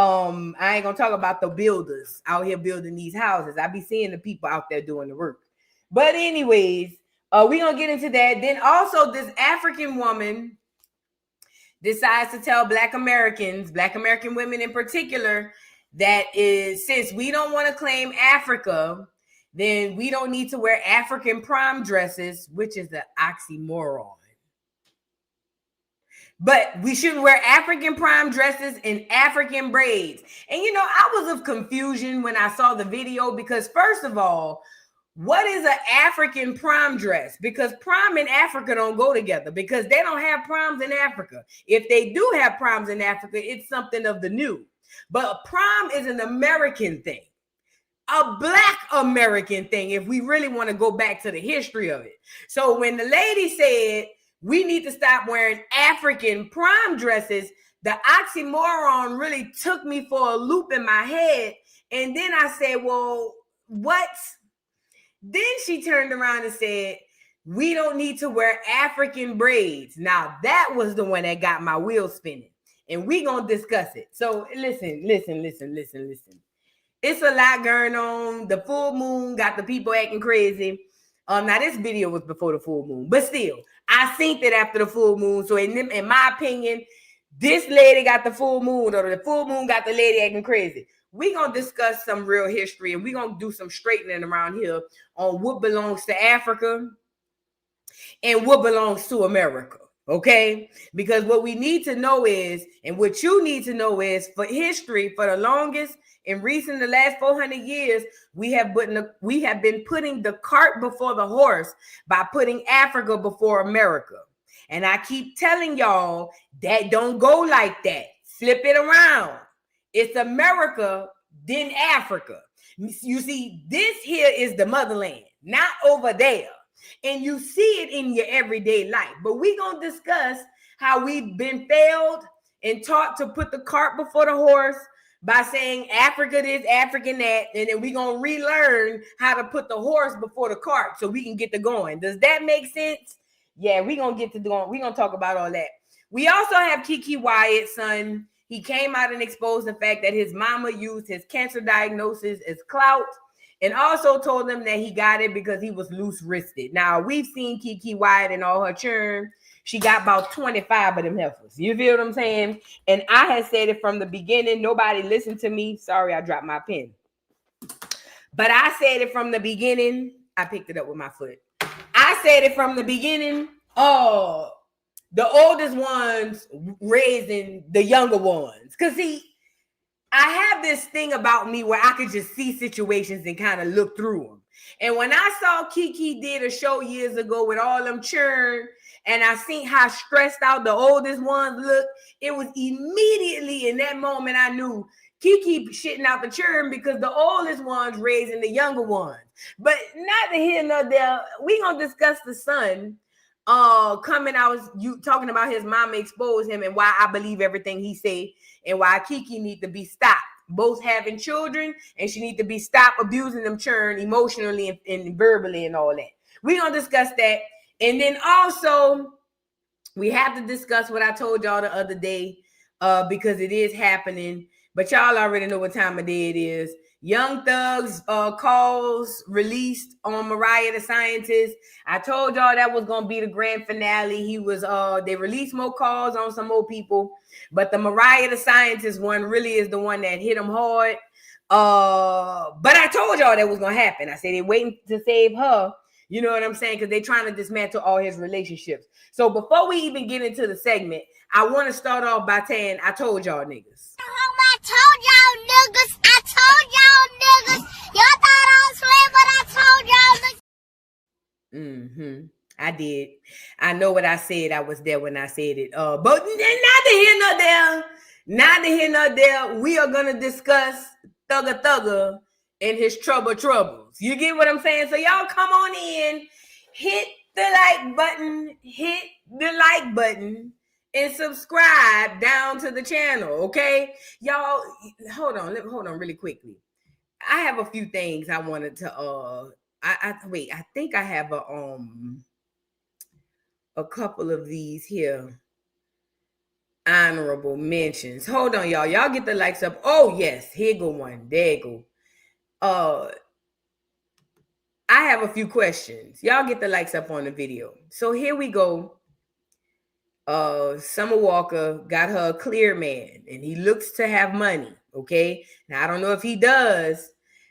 I ain't gonna talk about the builders out here building these houses. I be seeing the people out there doing the work. But anyways, we gonna get into that. Then also this African woman decides to tell Black American women in particular, that is, since we don't want to claim Africa, then we don't need to wear African prom dresses, which is an oxymoron. But we should wear African prom dresses and African braids. And you know, I was of confusion when I saw the video, because first of all, what is an African prom dress? Because prom and Africa don't go together, because they don't have proms in Africa. If they do have proms in Africa, it's something of the new. But prom is an American thing, a Black American thing, if we really want to go back to the history of it. So when the lady said we need to stop wearing African prom dresses, the oxymoron really took me for a loop in my head. And then I said, well, what? Then she turned around and said, we don't need to wear African braids. Now, that was the one that got my wheels spinning. And we going to discuss it. So listen. It's a lot going on. The full moon got the people acting crazy. Now, this video was before the full moon. But still, I synced it after the full moon. So in my opinion, this lady got the full moon, or the full moon got the lady acting crazy. We're going to discuss some real history, and we're going to do some straightening around here on what belongs to Africa and what belongs to America, okay? Because what we need to know is, and what you need to know is, for history, for the longest and recent, the last 400 years, we have been putting the cart before the horse by putting Africa before America. And I keep telling y'all that don't go like that. Flip it around. It's America, then Africa. You see, this here is the motherland, not over there. And you see it in your everyday life. But we're going to discuss how we've been failed and taught to put the cart before the horse by saying Africa this, African that, and then we're going to relearn how to put the horse before the cart so we can get to going. Does that make sense? Yeah, we're going to get to going. We're going to talk about all that. We also have Keke Wyatt, son. He came out and exposed the fact that his mama used his cancer diagnosis as clout, and also told them that he got it because he was loose-wristed. Now, we've seen Keke Wyatt and all her churn. She got about 25 of them heifers. You feel what I'm saying? And I had said it from the beginning. Nobody listened to me. Sorry, I dropped my pen. But I said it from the beginning. I picked it up with my foot. I said it from the beginning. Oh, the oldest ones raising the younger ones. Because, see, I have this thing about me where I could just see situations and kind of look through them. And when I saw Keke did a show years ago with all them churn, and I seen how stressed out the oldest ones look, it was immediately in that moment I knew Keke shitting out the churn because the oldest ones raising the younger ones. But not to here nor there, we gonna discuss the son coming out, you talking about his mama exposed him and why I believe everything he say and why Keke need to be stopped. Both having children, and she need to be stopped abusing them churn emotionally and verbally and all that. We're gonna discuss that. And then also we have to discuss what I told y'all the other day, because it is happening, but y'all already know what time of day it is. Young Thug's calls released on Mariah the Scientist. I told y'all that was gonna be the grand finale. They released more calls on some more people, but the Mariah the Scientist one really is the one that hit them hard. But I told y'all that was gonna happen. I said they're waiting to save her. You know what I'm saying? Because they're trying to dismantle all his relationships. So before we even get into the segment, I want to start off by saying I told y'all niggas. I told y'all niggas. I told y'all niggas. Y'all thought I was playing, but I told y'all niggas. I did. I know what I said. I was there when I said it. But not to hear nor there. Not to hear nor there. We are gonna discuss Thugger and his troubles. You get what I'm saying? So y'all come on in, hit the like button, and subscribe down to the channel, okay? Y'all, hold on really quickly. I have a few things I wanted to I think I have a couple of these here. Honorable mentions. Hold on, y'all. Y'all get the likes up. Oh, yes. Here go one. There you go. I have a few questions. Y'all get the likes up on the video. So here we go. Summer Walker got her a clear man, and he looks to have money. Okay. Now I don't know if he does,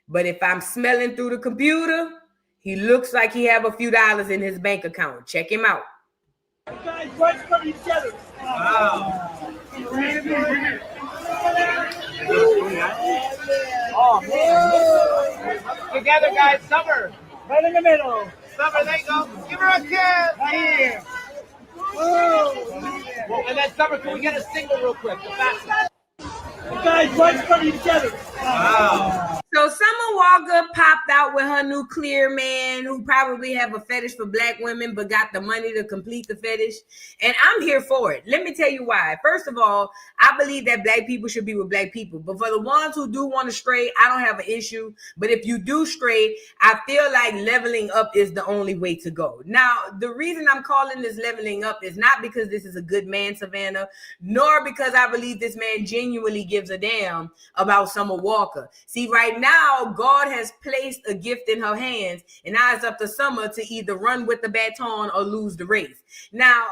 but if I'm smelling through the computer, he looks like he have a few dollars in his bank account. Check him out. You guys right from each other. Wow. Oh, man. Together, guys. Summer. Right in the middle. Summer, there you go. Give her a kiss. Right here. Whoa. And then, Summer, can we get a single real quick? The fastest. You guys right from each other. Wow. So Summer Walker popped out with her new clear man who probably have a fetish for black women but got the money to complete the fetish. And I'm here for it. Let me tell you why. First of all, I believe that black people should be with black people. But for the ones who do want to stray, I don't have an issue. But if you do stray, I feel like leveling up is the only way to go. Now, the reason I'm calling this leveling up is not because this is a good man, Savannah, nor because I believe this man genuinely gives a damn about Summer Walker. See, right now, God has placed a gift in her hands, and now it's up to Summer to either run with the baton or lose the race. Now,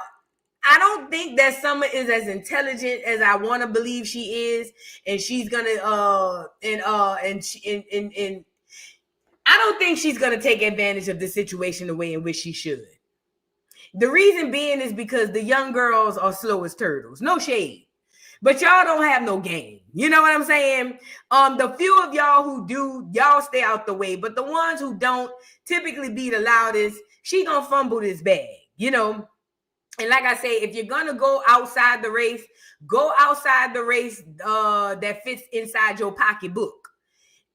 I don't think that Summer is as intelligent as I want to believe she is, and she's gonna I don't think she's gonna take advantage of the situation the way in which she should. The reason being is because the young girls are slow as turtles. No shade. But y'all don't have no game. You know what I'm saying? The few of y'all who do, y'all stay out the way. But the ones who don't typically be the loudest, she gonna fumble this bag, you know? And like I say, if you're gonna go outside the race, go outside the race that fits inside your pocketbook.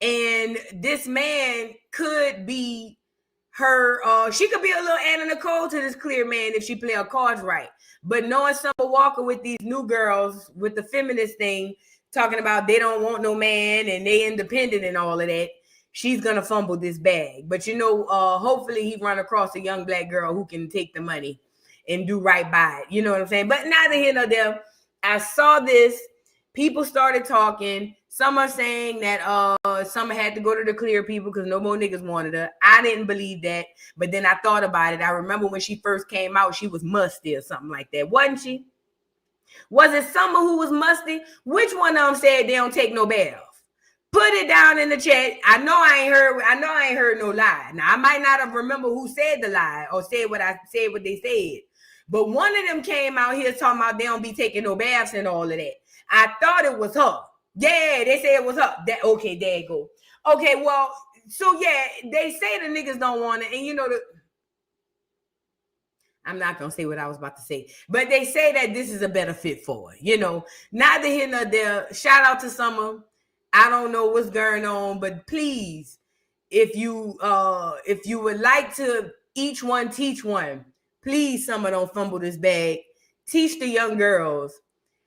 And this man could be her, she could be a little Anna Nicole to this clear man if she play her cards right. But knowing Summer Walker with these new girls, with the feminist thing, talking about they don't want no man and they independent and all of that, she's gonna fumble this bag. But you know, hopefully he run across a young black girl who can take the money and do right by it. You know what I'm saying? But neither here nor there. I saw this. People started talking. Some are saying that Summer had to go to the clear people because no more niggas wanted her. I didn't believe that. But then I thought about it. I remember when she first came out, she was musty or something like that. Wasn't she? Was it Summer who was musty? Which one of them said they don't take no bath? Put it down in the chat. I know I ain't heard no lie. Now I might not have remember who said the lie or said what they said. But one of them came out here talking about they don't be taking no baths and all of that. I thought it was her. Yeah, they say it was her. Okay, there you go. Okay, well, so yeah, they say the niggas don't want it, and you know I'm not gonna say what I was about to say, but they say that this is a better fit for her. You know, neither here nor there. Shout out to Summer. I don't know what's going on, but please, if you would like to each one teach one, please, Summer, don't fumble this bag. Teach the young girls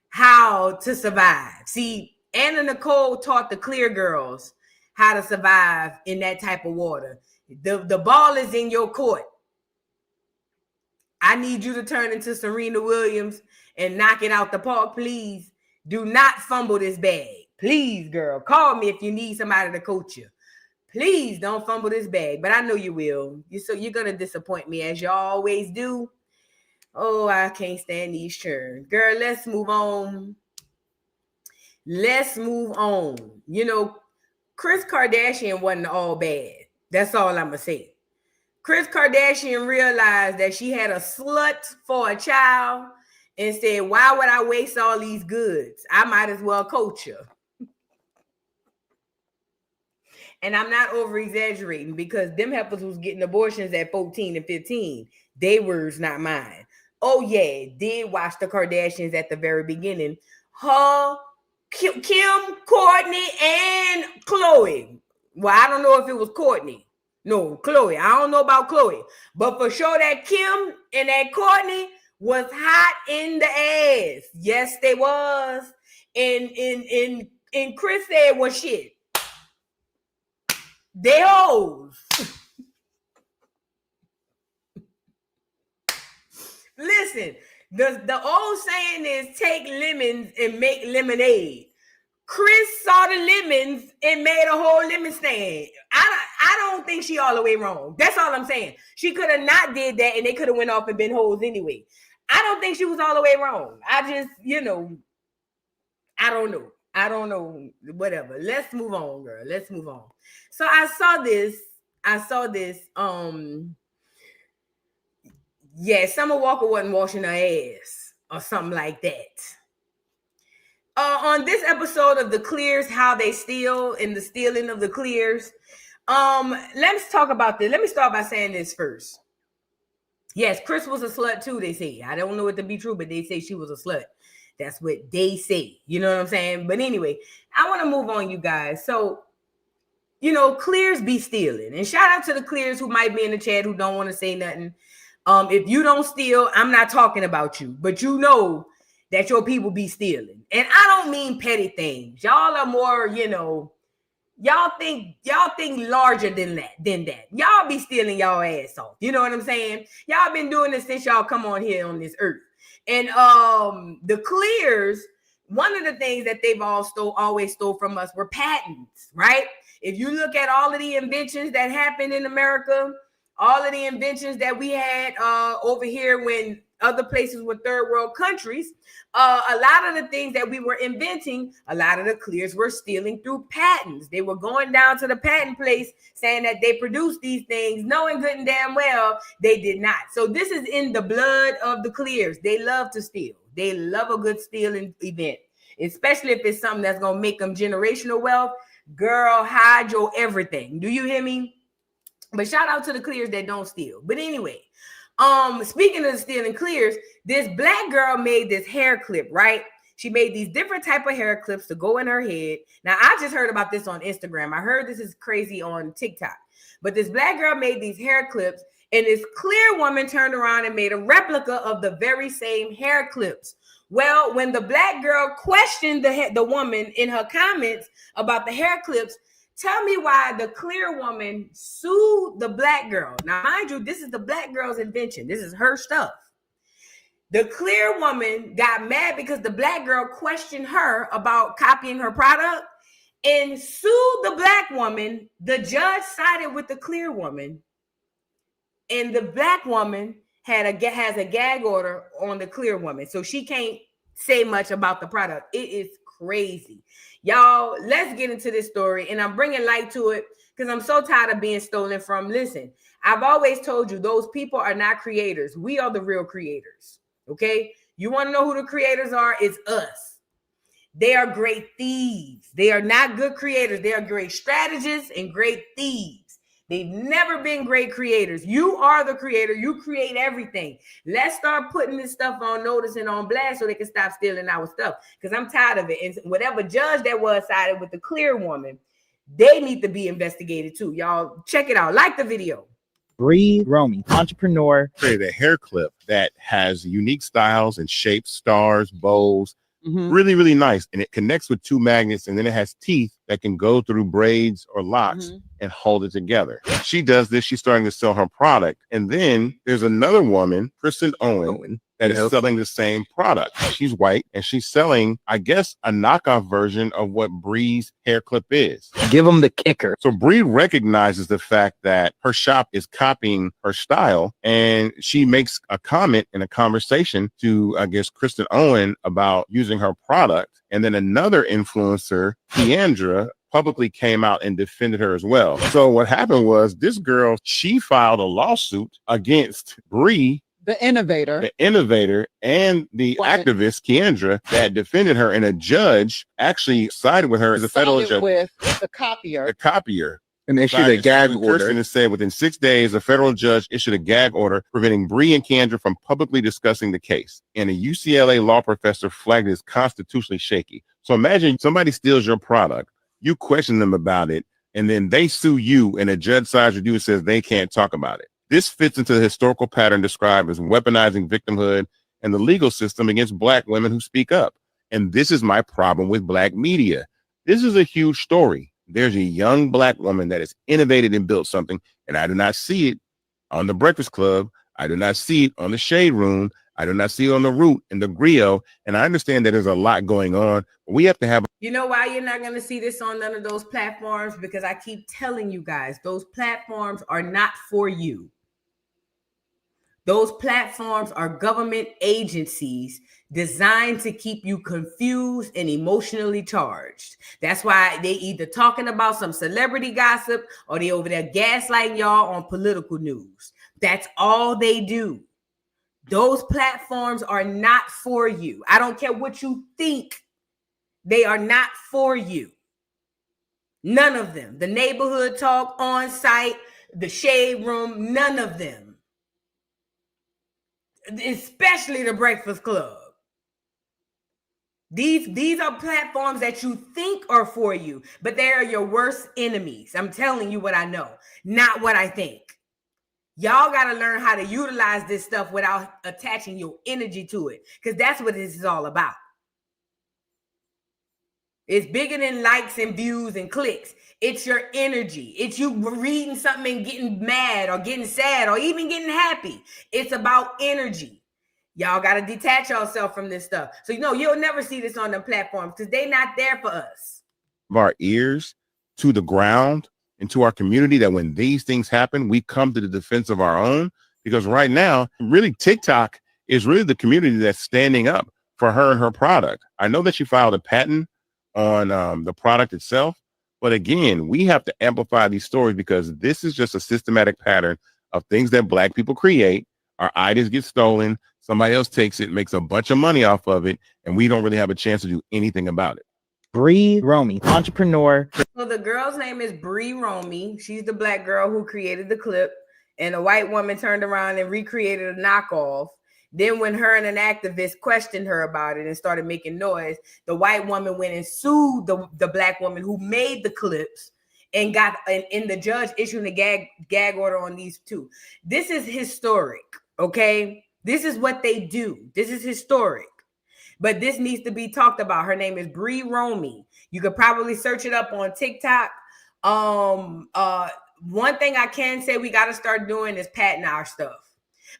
how to survive. See, Anna Nicole taught the clear girls how to survive in that type of water. The ball is in your court. I need you to turn into Serena Williams and knock it out the park, please. Do not fumble this bag. Please, girl, call me if you need somebody to coach you. Please don't fumble this bag, but I know you will. You're going to disappoint me as you always do. Oh, I can't stand these churns. Girl, let's move on. Let's move on. You know, Kris Kardashian wasn't all bad. That's all I'm going to say. Kris Kardashian realized that she had a slut for a child and said, why would I waste all these goods? I might as well coach her. And I'm not over-exaggerating because them heifers was getting abortions at 14 and 15. They words, not mine. Oh, yeah, did watch the Kardashians at the very beginning. Her, Kim, Kourtney, and Khloe. Well, I don't know if it was Kourtney. No, Khloe. I don't know about Khloe. But for sure that Kim and that Kourtney was hot in the ass. Yes, they was. And Kris said, well, shit. They hoes. Listen, The old saying is take lemons and make lemonade. Kris saw the lemons and made a whole lemon stand. I don't think she all the way wrong. That's all I'm saying. She could have not did that and they could have went off and been hoes anyway. I don't think she was all the way wrong. I just, I don't know. Whatever. Let's move on, girl. Let's move on. So I saw this. Summer Walker wasn't washing her ass or something like that. On this episode of The Clears, how they steal and the stealing of the Clears. Let's talk about this. Let me start by saying this first. Yes, Kris was a slut too, they say. I don't know it to be true, but they say she was a slut. That's what they say. You know what I'm saying? But anyway, I want to move on, you guys. So, Clears be stealing. And shout out to the Clears who might be in the chat who don't want to say nothing. If you don't steal, I'm not talking about you. But you know that your people be stealing. And I don't mean petty things. Y'all are more, y'all think larger than that. Y'all be stealing y'all ass off. You know what I'm saying? Y'all been doing this since y'all come on here on this earth. And the Clears, one of the things that they've always stole from us were patents, right? If you look at all of the inventions that happened in America, all of the inventions that we had over here when other places were third world countries, a lot of the things that we were inventing, a lot of the Clears were stealing through patents. They were going down to the patent place saying that they produced these things, knowing good and damn well they did not. So this is in the blood of the Clears. They love to steal. They love a good stealing event, especially if it's something that's going to make them generational wealth. Girl, hide your everything. Do you hear me? But shout out to the Clears that don't steal. But anyway, speaking of stealing Clears, this black girl made this hair clip, right? She made these different type of hair clips to go in her head. Now, I just heard about this on Instagram. I heard this is crazy on TikTok. But this black girl made these hair clips, and this clear woman turned around and made a replica of the very same hair clips. Well, when the black girl questioned the woman in her comments about the hair clips, tell me why the clear woman sued the black girl. Now, mind you, this is the black girl's invention. This is her stuff. The clear woman got mad because the black girl questioned her about copying her product and sued the black woman. The judge sided with the clear woman, and the black woman has a gag order on the clear woman, so she can't say much about the product. It is crazy. Y'all, let's get into this story, and I'm bringing light to it because I'm so tired of being stolen from. Listen, I've always told you those people are not creators. We are the real creators, okay? You want to know who the creators are? It's us. They are great thieves. They are not good creators. They are great strategists and great thieves. They've never been great creators. You are the creator. You create everything. Let's start putting this stuff on notice and on blast so they can stop stealing our stuff, because I'm tired of it. And whatever judge that was sided with the clear woman, they need to be investigated too. Y'all check it out. Like the video. Bree Romy, entrepreneur. Created a hair clip that has unique styles and shapes, stars, bows. Really, really nice. And it connects with two magnets, and then it has teeth that can go through braids or locks and hold it together. She does this. She's starting to sell her product. And then there's another woman, Kris Owen, that is selling the same product. She's white, and she's selling, I guess, a knockoff version of what Bree's hair clip is. Give them the kicker. So Bree recognizes the fact that her shop is copying her style, and she makes a comment in a conversation to, I guess, Kris Owen about using her product. And then another influencer, Keandra, publicly came out and defended her as well. So what happened was this girl, she filed a lawsuit against Bree, the innovator, and the activist, Keandra, that defended her. And a judge actually sided with her as a federal judge. With the copier. And they issued a gag order. And said within 6 days, a federal judge issued a gag order preventing Bree and Keandra from publicly discussing the case. And a UCLA law professor flagged it as constitutionally shaky. So imagine somebody steals your product, you question them about it, and then they sue you, and a judge sides with you and says they can't talk about it. This fits into the historical pattern described as weaponizing victimhood and the legal system against Black women who speak up. And this is my problem with Black media. This is a huge story. There's a young Black woman that has innovated and built something, and I do not see it on The Breakfast Club. I do not see it on The Shade Room. I do not see it on the Root and the Griot. And I understand that there's a lot going on. But we have to have. You know why you're not going to see this on none of those platforms? Because I keep telling you guys, those platforms are not for you. Those platforms are government agencies designed to keep you confused and emotionally charged. That's why they either talking about some celebrity gossip or they over there gaslighting y'all on political news. That's all they do. Those platforms are not for you. I don't care what you think. They are not for you. None of them. The neighborhood talk, on site, the shade room, none of them. Especially the Breakfast Club. These are platforms that you think are for you, but they are your worst enemies. I'm telling you what I know, not what I think. Y'all got to learn how to utilize this stuff without attaching your energy to it, because that's what this is all about. It's bigger than likes and views and clicks. It's your energy. It's you reading something and getting mad or getting sad or even getting happy. It's about energy. Y'all got to detach yourself from this stuff. So, you'll never see this on the platforms because they're not there for us. Of our ears to the ground and to our community, that when these things happen, we come to the defense of our own. Because right now, really, TikTok is really the community that's standing up for her and her product. I know that she filed a patent on the product itself. But again, we have to amplify these stories because this is just a systematic pattern of things that Black people create. Our ideas get stolen. Somebody else takes it, makes a bunch of money off of it, and we don't really have a chance to do anything about it. Bree Romy, entrepreneur. So the girl's name is Bree Romy. She's the Black girl who created the clip, and a white woman turned around and recreated a knockoff. Then when her and an activist questioned her about it and started making noise, the white woman went and sued the Black woman who made the clips and the judge issued a gag order on these two. This is historic, okay? This is what they do. This is historic. But this needs to be talked about. Her name is Bree Romy. You could probably search it up on TikTok. One thing I can say we got to start doing is patent our stuff.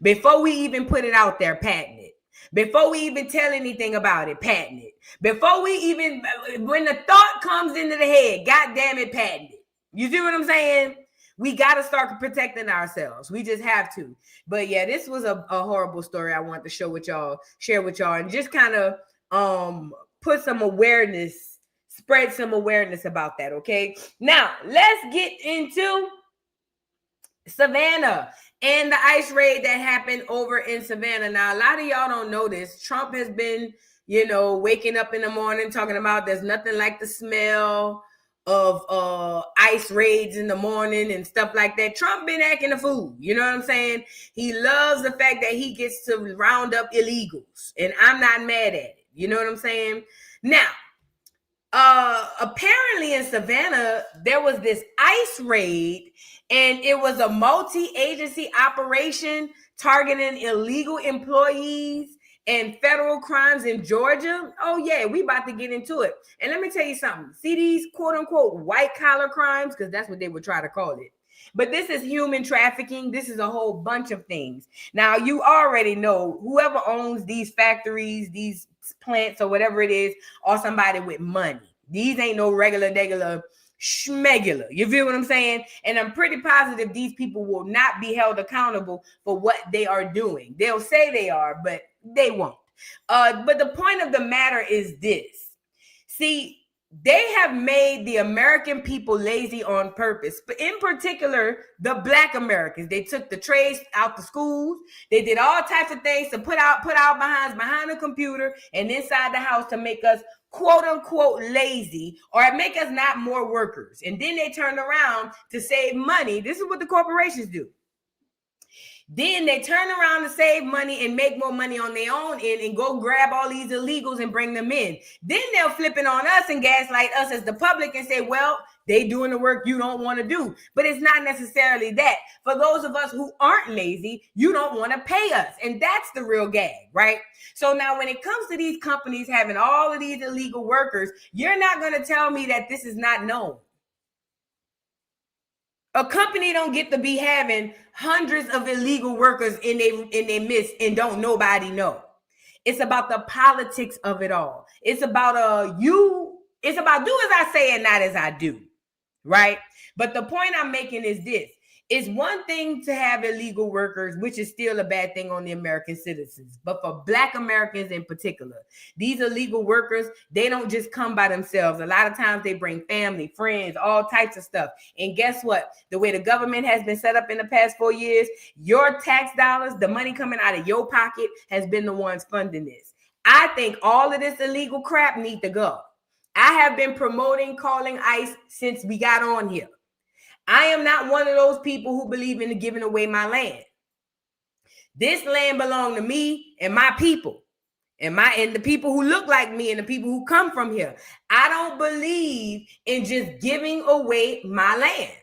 Before we even put it out there, patent it. Before we even tell anything about it, patent it. Before we even, when the thought comes into the head, God damn it, patent it. You see what I'm saying? We got to start protecting ourselves. We just have to. But yeah, this was a horrible story I want to share with y'all, and just kind of put some awareness, spread some awareness about that, okay? Now, let's get into Savannah and the ICE raid that happened over in Savannah. Now, a lot of y'all don't know this. Trump has been, waking up in the morning talking about there's nothing like the smell of ICE raids in the morning and stuff like that. Trump been acting a fool. You know what I'm saying? He loves the fact that he gets to round up illegals, and I'm not mad at it. You know what I'm saying? Now, apparently in Savannah, there was this ICE raid, and it was a multi-agency operation targeting illegal employees and federal crimes in Georgia. Oh yeah, we about to get into it. And let me tell you something. See these quote unquote white collar crimes, because that's what they would try to call it. But this is human trafficking. This is a whole bunch of things. Now, you already know whoever owns these factories, these plants or whatever it is, or somebody with money. These ain't no regular schmegular. You feel what I'm saying? And I'm pretty positive these people will not be held accountable for what they are doing. They'll say they are, but they won't. But the point of the matter is this. See, they have made the American people lazy on purpose, but in particular, the Black Americans. They took the trades out the schools. They did all types of things to put out behind a computer and inside the house to make us quote unquote lazy or make us not more workers. And then they turned around to save money. This is what the corporations do. Then they turn around to save money and make more money on their own end and go grab all these illegals and bring them in. Then they'll flip it on us and gaslight us as the public and say, well, they doing the work you don't want to do. But it's not necessarily that. For those of us who aren't lazy, you don't want to pay us. And that's the real gag, right? So now when it comes to these companies having all of these illegal workers, you're not going to tell me that this is not known. A company don't get to be having hundreds of illegal workers in their midst and don't nobody know. It's about the politics of it all. It's about it's about do as I say and not as I do, right? But the point I'm making is this. It's one thing to have illegal workers, which is still a bad thing on the American citizens. But for Black Americans in particular, these illegal workers, they don't just come by themselves. A lot of times they bring family, friends, all types of stuff. And guess what? The way the government has been set up in the past 4 years, your tax dollars, the money coming out of your pocket has been the ones funding this. I think all of this illegal crap need to go. I have been promoting calling ICE since we got on here. I am not one of those people who believe in giving away my land. This land belongs to me and my people and the people who look like me and the people who come from here. I don't believe in just giving away my land,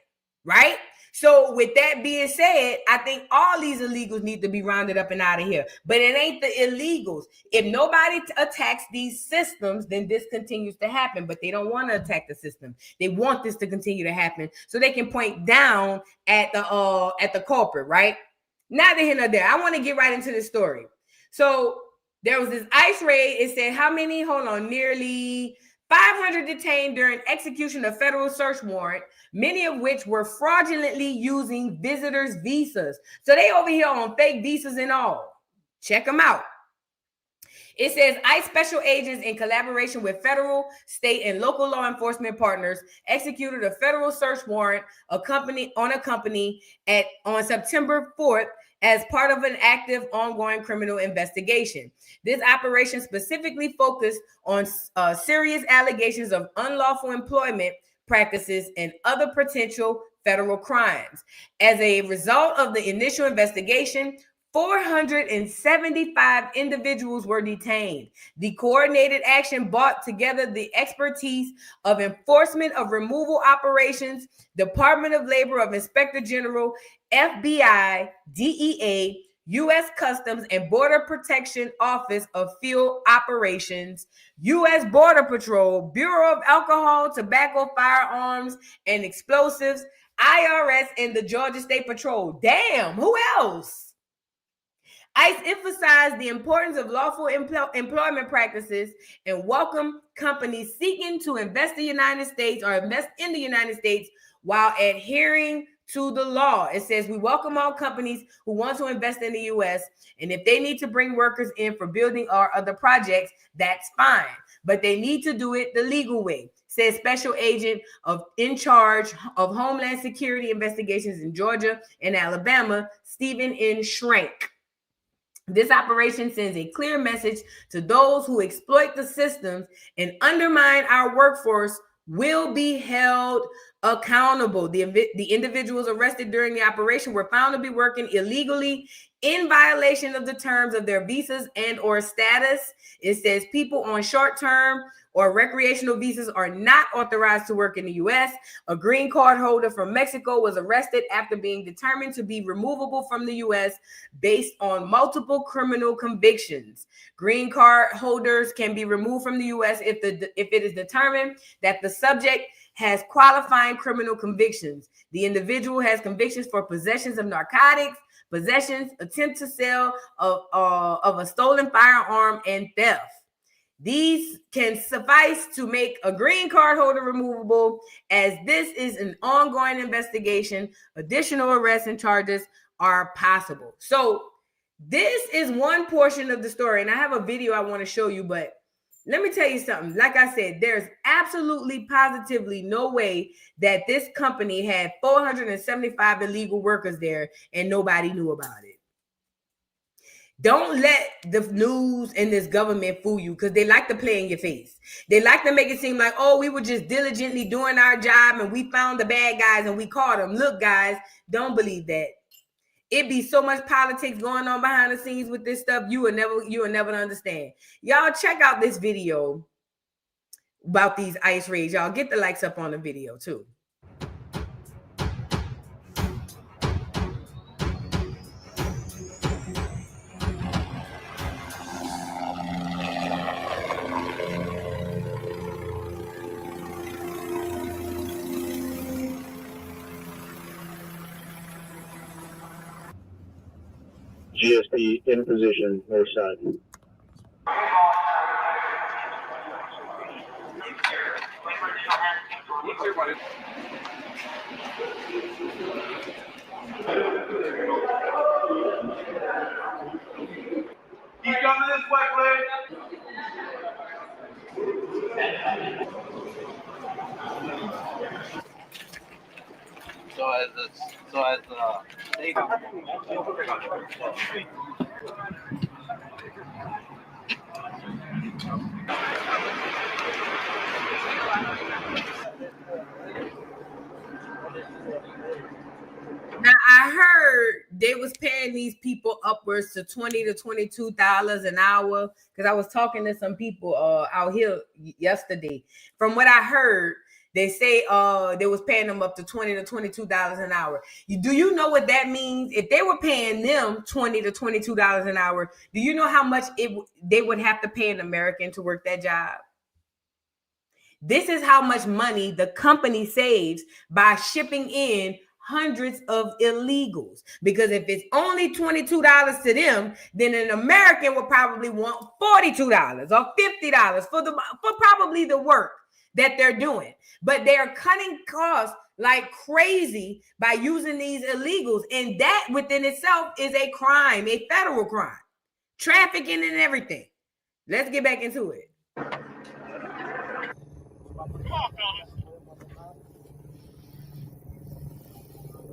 right? So with that being said, I think all these illegals need to be rounded up and out of here. But it ain't the illegals. If nobody attacks these systems, then this continues to happen. But they don't want to attack the system. They want this to continue to happen so they can point down at the culprit, right? Neither here nor there. I want to get right into the story. So there was this ICE raid. It said how many? Hold on, nearly 500 detained during execution of federal search warrant, many of which were fraudulently using visitors' visas. So they over here on fake visas and all. Check them out. It says ICE special agents in collaboration with federal, state, and local law enforcement partners executed a federal search warrant on a company on September 4th as part of an active ongoing criminal investigation. This operation specifically focused on serious allegations of unlawful employment practices and other potential federal crimes. As a result of the initial investigation, 475 individuals were detained. The coordinated action brought together the expertise of Enforcement of Removal Operations, Department of Labor of Inspector General, FBI, DEA, U.S. Customs and Border Protection Office of Field Operations, U.S. Border Patrol, Bureau of Alcohol, Tobacco, Firearms, and Explosives, IRS, and the Georgia State Patrol. Damn, who else? ICE emphasized the importance of lawful employment practices and welcome companies seeking to invest in the United States while adhering to the law. It says we welcome all companies who want to invest in the U.S. and if they need to bring workers in for building or other projects, that's fine. But they need to do it the legal way, says Special Agent in charge of Homeland Security Investigations in Georgia and Alabama, Stephen N. Schrank. This operation sends a clear message to those who exploit the systems and undermine our workforce will be held accountable. The individuals arrested during the operation were found to be working illegally in violation of the terms of their visas and or status. It says people on short-term or recreational visas are not authorized to work in the U.S. A green card holder from Mexico was arrested after being determined to be removable from the U.S. based on multiple criminal convictions. Green card holders can be removed from the U.S. if it is determined that the subject has qualifying criminal convictions. The individual has convictions for possessions of narcotics, possessions, attempt to sell of a stolen firearm, and theft. These can suffice to make a green card holder removable. As this is an ongoing investigation, additional arrests and charges are possible. So this is one portion of the story, and I have a video I want to show you, but let me tell you something. Like I said, there's absolutely positively no way that this company had 475 illegal workers there and nobody knew about it. Don't let the news and this government fool you because they like to play in your face. They like to make it seem like, oh, we were just diligently doing our job and we found the bad guys and we caught them. Look, guys, don't believe that. It be so much politics going on behind the scenes with this stuff. You will never understand. Y'all check out this video about these ICE raids. Y'all get the likes up on the video too. GSP in position, north side. Keep coming this way, please. They go. Now I heard they was paying these people upwards to $20 to $22 an hour, because I was talking to some people out here yesterday. From what I heard, they say they was paying them up to $20 to $22 an hour. Do you know what that means? If they were paying them $20 to $22 an hour, do you know how much they would have to pay an American to work that job? This is how much money the company saves by shipping in hundreds of illegals. Because if it's only $22 to them, then an American will probably want $42 or $50 for probably the work that they're doing. But they're cutting costs like crazy by using these illegals. And that within itself is a crime, a federal crime. Trafficking and everything. Let's get back into it.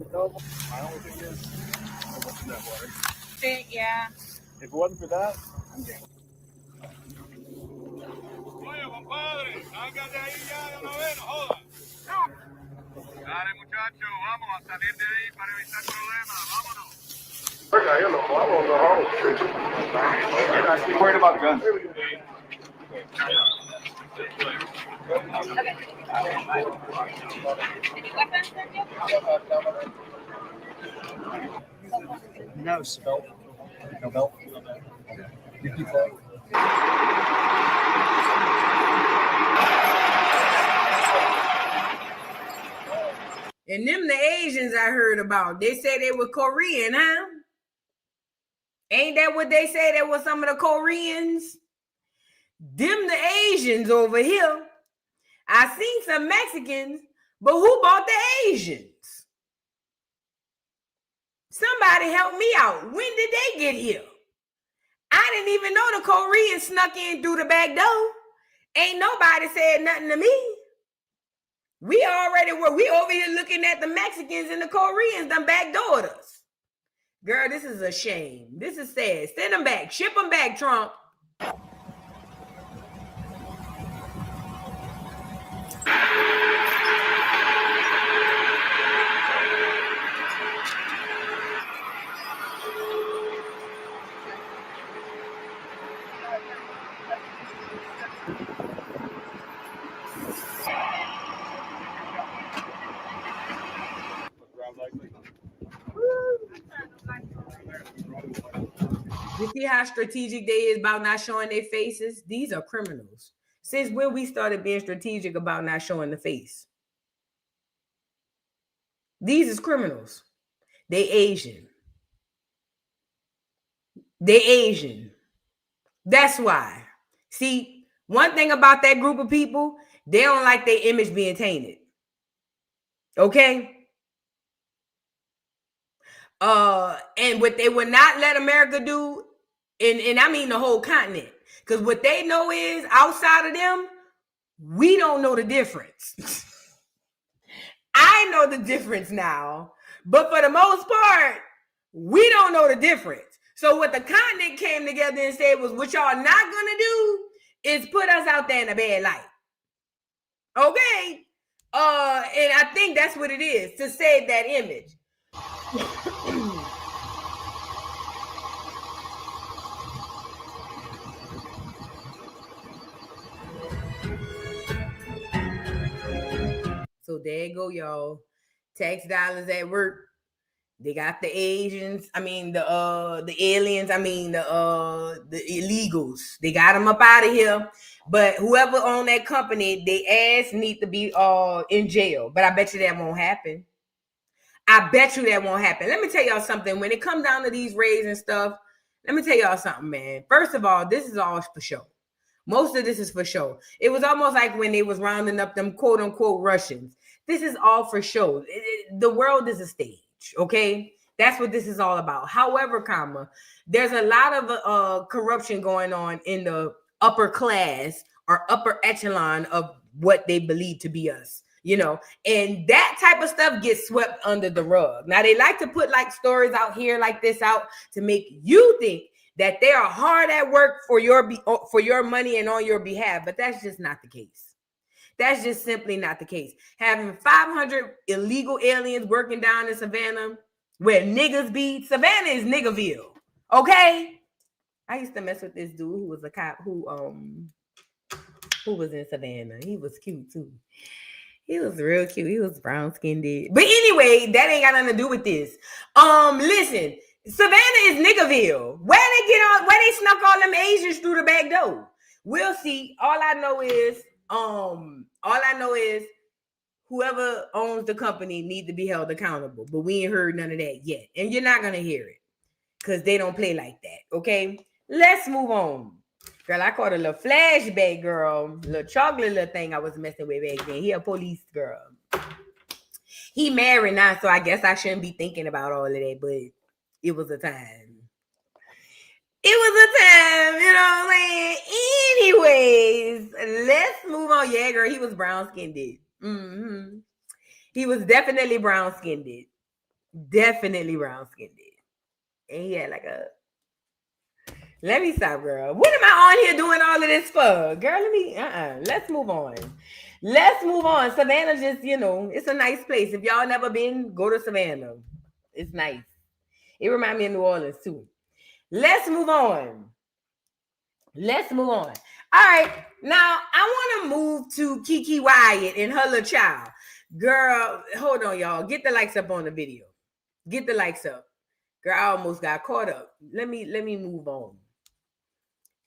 My only thing is, what's in that water? Yeah. If it wasn't for that, I'm game. Oye, compadre, salgan de ahí ya de una vez, no jodan. Dale, muchachos, vamos a salir de ahí para evitar problemas, vámonos. Okay, hello, I'm on the home street. You're not too worried about the guns. Any weapons with you? No belt. No belt. You keep that. And them the Asians I heard about. They say they were Korean, huh? Ain't that what they say? They were some of the Koreans? Them the Asians over here. I seen some Mexicans, but who bought the Asians? Somebody help me out. When did they get here? I didn't even know the Koreans snuck in through the back door. Ain't nobody said nothing to me. We over here looking at the Mexicans and the Koreans done backdoored us. Girl, this is a shame. This is sad. Send them back. Ship them back, Trump. You see how strategic they is about not showing their faces? These are criminals. Since when we started being strategic about not showing the face? These is criminals. They Asian. They Asian. That's why. See, one thing about that group of people, they don't like their image being tainted. Okay? And what they would not let America do, and I mean the whole continent, because what they know is outside of them, we don't know the difference. I know the difference now, but for the most part, we don't know the difference. So what the continent came together and said was, what y'all not gonna do is put us out there in a bad light. Okay? And I think that's what it is, to save that image. So there you go, y'all. Tax dollars at work. They got the Asians. I mean the aliens. I mean the illegals. They got them up out of here. But whoever owned that company, they ass need to be in jail. But I bet you that won't happen. I bet you that won't happen. Let me tell y'all something. When it comes down to these raids and stuff, let me tell y'all something, man. First of all, this is all for show. Most of this is for show. It was almost like when they was rounding up them quote unquote Russians. This is all for show. The world is a stage, okay? That's what this is all about. However, there's a lot of corruption going on in the upper class or upper echelon of what they believe to be us, you know, and that type of stuff gets swept under the rug. Now, they like to put like stories out here like this out to make you think that they are hard at work for your money and on your behalf, but that's just not the case. That's just simply not the case. Having 500 illegal aliens working down in Savannah, where niggas be, Savannah is Niggaville, okay? I used to mess with this dude who was a cop who was in Savannah. He was cute too. He was real cute. He was brown skinned. But anyway, that ain't got nothing to do with this. Listen. Savannah is Niggaville. Where they snuck all them Asians through the back door? We'll see. All I know is whoever owns the company need to be held accountable. But we ain't heard none of that yet. And you're not gonna hear it. Because they don't play like that. Okay. Let's move on. Girl, I caught a little flashback, girl. Little chocolate little thing I was messing with back then. He a police girl. He married now, so I guess I shouldn't be thinking about all of that, but it was a time. It was a time, you know what I'm saying? Anyways, let's move on. Yeah, girl, he was brown-skinned. Mm-hmm. He was definitely brown-skinned. Definitely brown-skinned. And he had like a... Let me stop, girl. What am I on here doing all of this for? Girl, let's move on. Let's move on. Savannah just, you know, it's a nice place. If y'all never been, go to Savannah. It's nice. It reminds me of New Orleans, too. Let's move on. Let's move on. All right. Now, I want to move to Keke Wyatt and her little child. Girl, hold on, y'all. Get the likes up on the video. Get the likes up. Girl, I almost got caught up. Let me move on.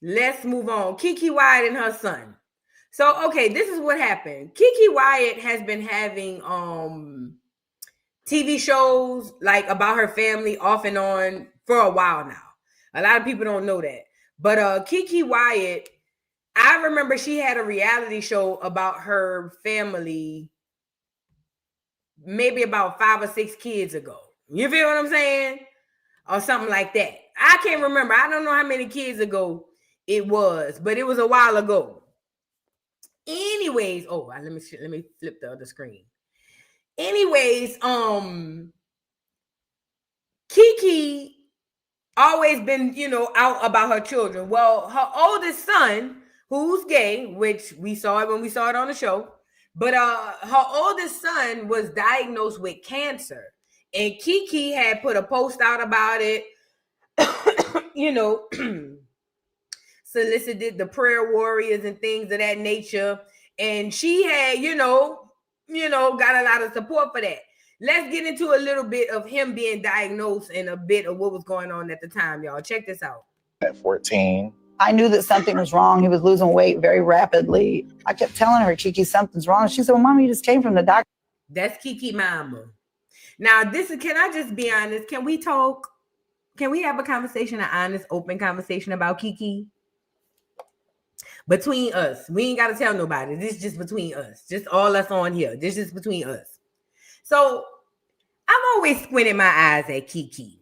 Let's move on. Keke Wyatt and her son. So, okay, this is what happened. Keke Wyatt has been having TV shows like about her family off and on for a while now. A lot of people don't know that. But Keke Wyatt, I remember she had a reality show about her family maybe about 5 or 6 kids ago. You feel what I'm saying? Or something like that. I can't remember. I don't know how many kids ago it was, but it was a while ago. Anyways, let me flip the other screen. Anyways, Keke always been, you know, out about her children. Well, her oldest son, who's gay, which we saw it when we saw it on the show, but her oldest son was diagnosed with cancer. And Keke had put a post out about it, you know, solicited the prayer warriors and things of that nature. And she had, you know, got a lot of support for that. Let's get into a little bit of him being diagnosed and a bit of what was going on at the time, y'all. Check this out. At 14. I knew that something was wrong. He was losing weight very rapidly. I kept telling her, Keke, something's wrong. She said, well, Mama, you just came from the doctor. That's Keke mama. Now, can I just be honest? Can we talk? Can we have a conversation, an honest, open conversation about Keke? Between us. We ain't got to tell nobody. This is just between us. Just all us on here. This is between us. So, I'm always squinting my eyes at Keke.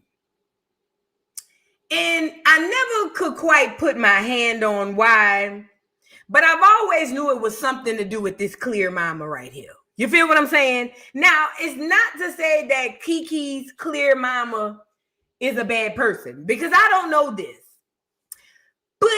And I never could quite put my hand on why, but I've always knew it was something to do with this clear mama right here. You feel what I'm saying? Now, it's not to say that Keke's clear mama is a bad person, because I don't know this. But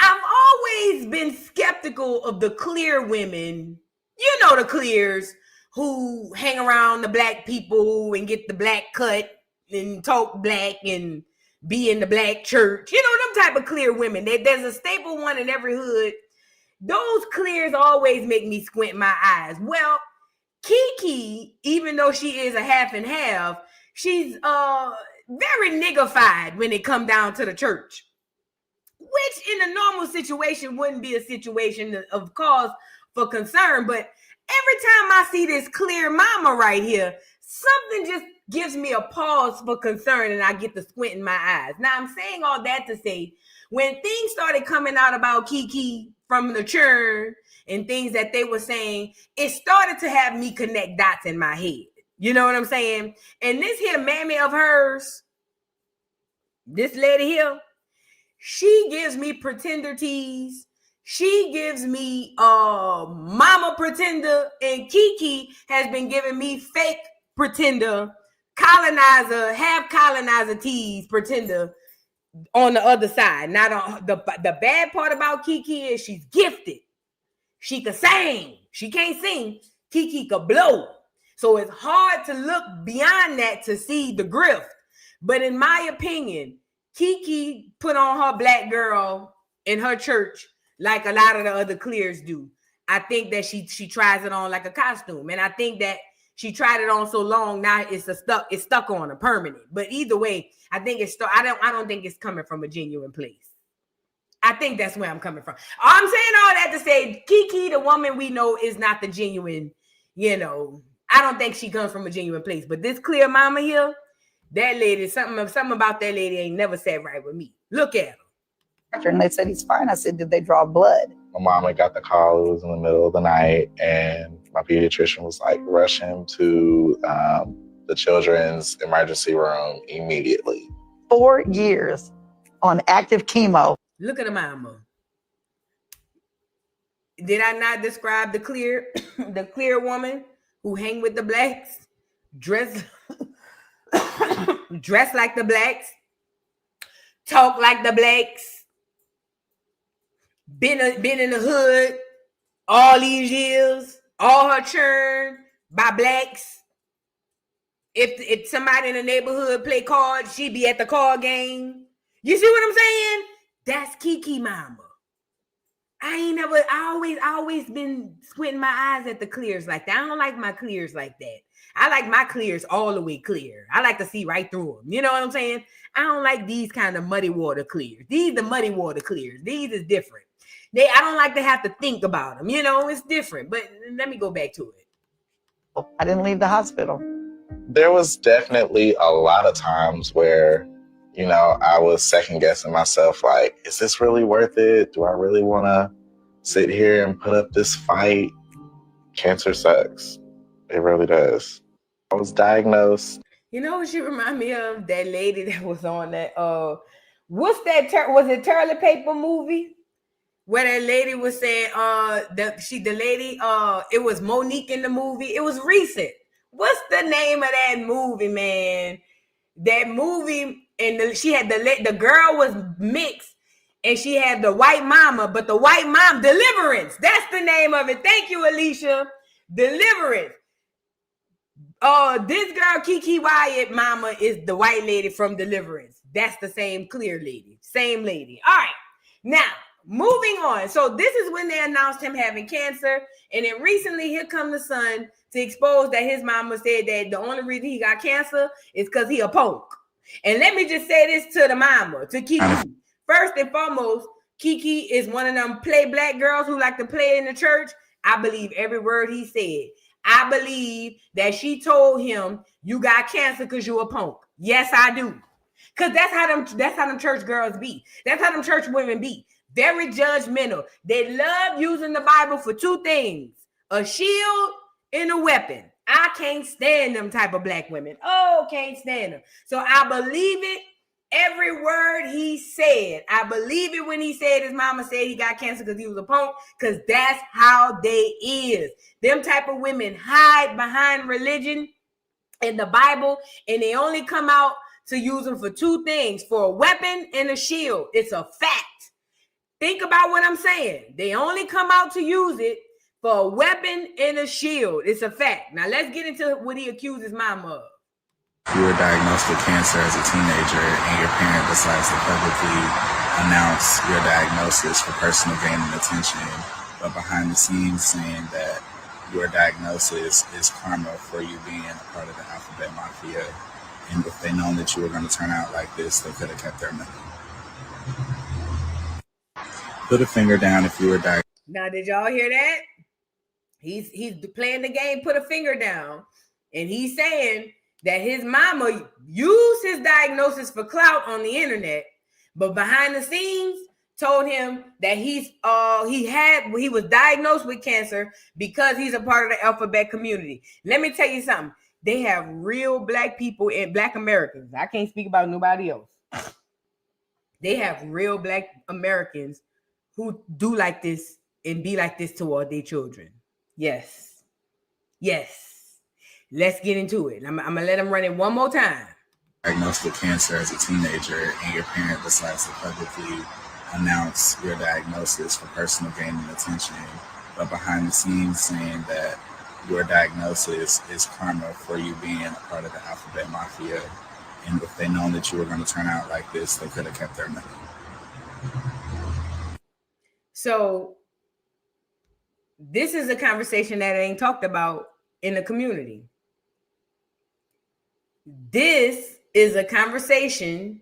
I've always been skeptical of the clear women, you know, the clears who hang around the black people and get the black cut and talk black and be in the black church. You know, them type of clear women. There's a staple one in every hood. Those clears always make me squint my eyes. Well, Keke, even though she is a half and half, she's very niggified when it come down to the church, which in a normal situation wouldn't be a situation of cause for concern. But every time I see this clear mama right here, something just gives me a pause for concern, and I get to squint in my eyes. Now, I'm saying all that to say, when things started coming out about Kiki from the churn and things that they were saying, it started to have me connect dots in my head. You know what I'm saying? And this here mammy of hers, this lady here, she gives me pretender tease. She gives me mama pretender, and Kiki has been giving me fake pretender, colonizer, half colonizer tease pretender on the other side. Now the bad part about Kiki is she's gifted. She could sing. She can't sing. Kiki could blow. So it's hard to look beyond that to see the grift. But in my opinion, Kiki put on her black girl in her church like a lot of the other clears do. I think that she tries it on like a costume. And I think that she tried it on so long, now it's stuck on her permanent. But either way, I think I don't think it's coming from a genuine place. I think that's where I'm coming from. I'm saying all that to say Kiki, the woman we know, is not the genuine, I don't think she comes from a genuine place. But this clear mama here, that lady, something about that lady ain't never sat right with me. Look at her. And they said he's fine. I said, did they draw blood? My mama got the call. It was in the middle of the night, and my pediatrician was like, rush him to the children's emergency room immediately. 4 years on active chemo. Look at the mama. Did I not describe the clear woman who hang with the blacks, dress like the blacks, talk like the blacks, been in the hood all these years, all her churn by blacks. If somebody in the neighborhood play cards, she be at the card game. You see what I'm saying? That's Kiki mama. I always been squinting my eyes at the clears like that. I don't like my clears like that. I like my clears all the way clear. I like to see right through them. You know what I'm saying? I don't like these kind of muddy water clears. These the muddy water clears. These is different. I don't like to have to think about them. It's different. But let me go back to it. I didn't leave the hospital. There was definitely a lot of times where, I was second guessing myself, like, is this really worth it? Do I really want to sit here and put up this fight? Cancer sucks. It really does. I was diagnosed. You know what she remind me of? That lady that was on that, what's that, was it Toilet Paper movie? Where that lady was saying, it was Monique in the movie. It was recent. What's the name of that movie, man? That movie, and she had the girl was mixed, and she had the white mama, but the white mom, Deliverance. That's the name of it. Thank you, Alicia. Deliverance. This girl, Keke Wyatt mama, is the white lady from Deliverance. That's the same clear lady. Same lady. All right. Now, moving on. So this is when they announced him having cancer. And then recently, here come the son to expose that his mama said that the only reason he got cancer is because he a punk. And let me just say this to the mama, to Kiki. First and foremost, Kiki is one of them play black girls who like to play in the church. I believe every word he said. I believe that she told him, you got cancer because you a punk. Yes, I do. Because that's how them church girls be. That's how them church women be. Very judgmental. They love using the Bible for two things: a shield and a weapon. I can't stand them type of black women. Oh, can't stand them. So I believe it. Every word he said. I believe it when he said his mama said he got cancer because he was a punk, because that's how they is. Them type of women hide behind religion and the Bible, and they only come out to use them for two things: for a weapon and a shield. It's a fact. Think about what I'm saying. They only come out to use it for a weapon and a shield. It's a fact. Now let's get into what he accused his mama of. If you were diagnosed with cancer as a teenager and your parent decides to publicly announce your diagnosis for personal gain and attention, but behind the scenes saying that your diagnosis is karma for you being a part of the alphabet mafia, and if they'd known that you were going to turn out like this, they could have kept their money. Put a finger down if you were diagnosed. Now, did y'all hear that? He's playing the game, put a finger down. And he's saying, that his mama used his diagnosis for clout on the internet, but behind the scenes told him that he was diagnosed with cancer because he's a part of the alphabet community. Let me tell you something. They have real black people and black Americans. I can't speak about nobody else. They have real black Americans who do like this and be like this toward their children. Yes. Yes. Let's get into it. I'm going to let them run it one more time. Diagnosed with cancer as a teenager and your parent decides to publicly announce your diagnosis for personal gain and attention, but behind the scenes saying that your diagnosis is karma for you being a part of the alphabet mafia. And if they'd known that you were going to turn out like this, they could have kept their money. So this is a conversation that ain't talked about in the community. This is a conversation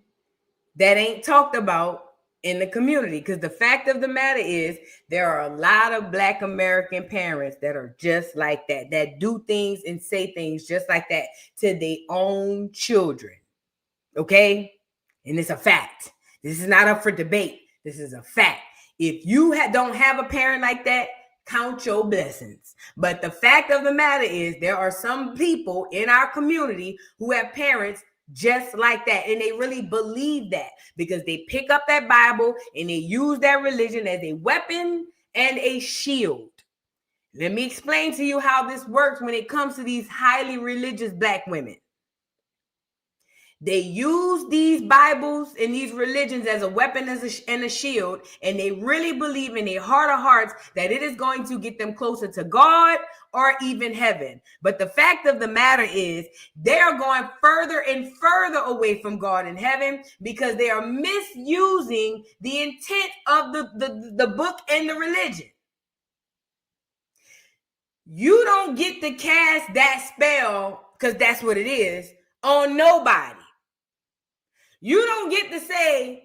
that ain't talked about in the community, because the fact of the matter is there are a lot of Black American parents that are just like that do things and say things just like that to their own children. Okay? And it's a fact. This is not up for debate. This is a fact. If you don't have a parent like that, count your blessings. But the fact of the matter is there are some people in our community who have parents just like that, and they really believe that because they pick up that Bible and they use that religion as a weapon and a shield. Let me explain to you how this works when it comes to these highly religious Black women. They use these Bibles and these religions as a weapon and a shield, and they really believe in their heart of hearts that it is going to get them closer to God or even heaven. But the fact of the matter is they are going further and further away from God and heaven because they are misusing the intent of the book and the religion. You don't get to cast that spell, because that's what it is, on nobody. You don't get to say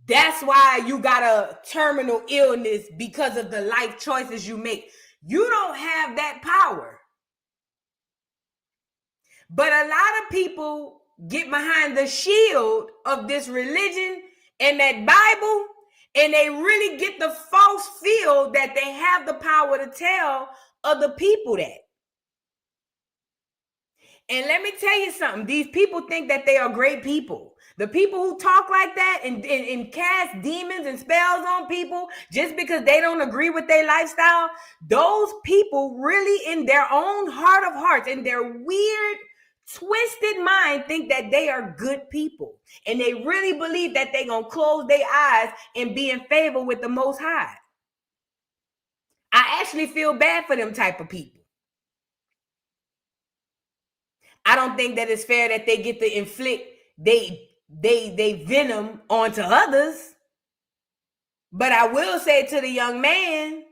that's why you got a terminal illness because of the life choices you make. You don't have that power. But a lot of people get behind the shield of this religion and that Bible, and they really get the false feel that they have the power to tell other people that. And let me tell you something. These people think that they are great people. The people who talk like that and cast demons and spells on people just because they don't agree with their lifestyle, those people really in their own heart of hearts, in their weird, twisted mind, think that they are good people. And they really believe that they're going to close their eyes and be in favor with the Most High. I actually feel bad for them type of people. I don't think that it's fair that they get to inflict they venom onto others. But I will say to the young man,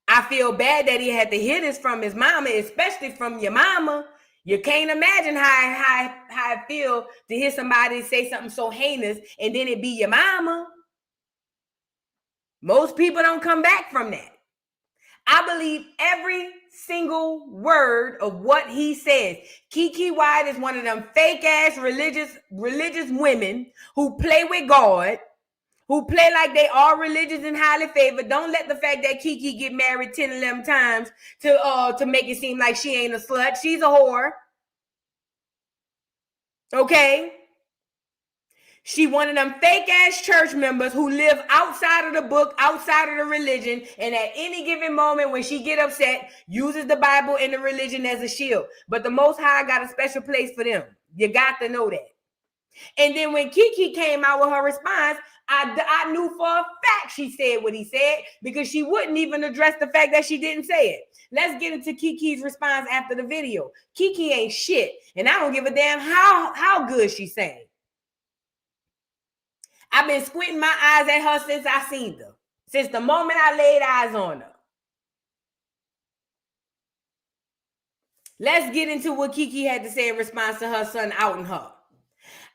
I feel bad that he had to hear this from his mama, especially from your mama. You can't imagine how I feel to hear somebody say something so heinous and then it be your mama. Most people don't come back from that. I believe every single word of what he says. Keke Wyatt is one of them fake ass religious women who play with God, who play like they are religious and highly favored. Don't let the fact that Keke get married 10, 11 times to make it seem like she ain't a slut. She's a whore. Okay? She one of them fake ass church members who live outside of the book, outside of the religion, and at any given moment when she get upset, uses the Bible and the religion as a shield. But the Most High got a special place for them. You got to know that. And then when Keke came out with her response, I knew for a fact she said what he said, because she wouldn't even address the fact that she didn't say it. Let's get into Keke's response after the video. Keke ain't shit, and I don't give a damn how good she sang. I've been squinting my eyes at her since I seen her. Since the moment I laid eyes on her. Let's get into what Keke had to say in response to her son outing her.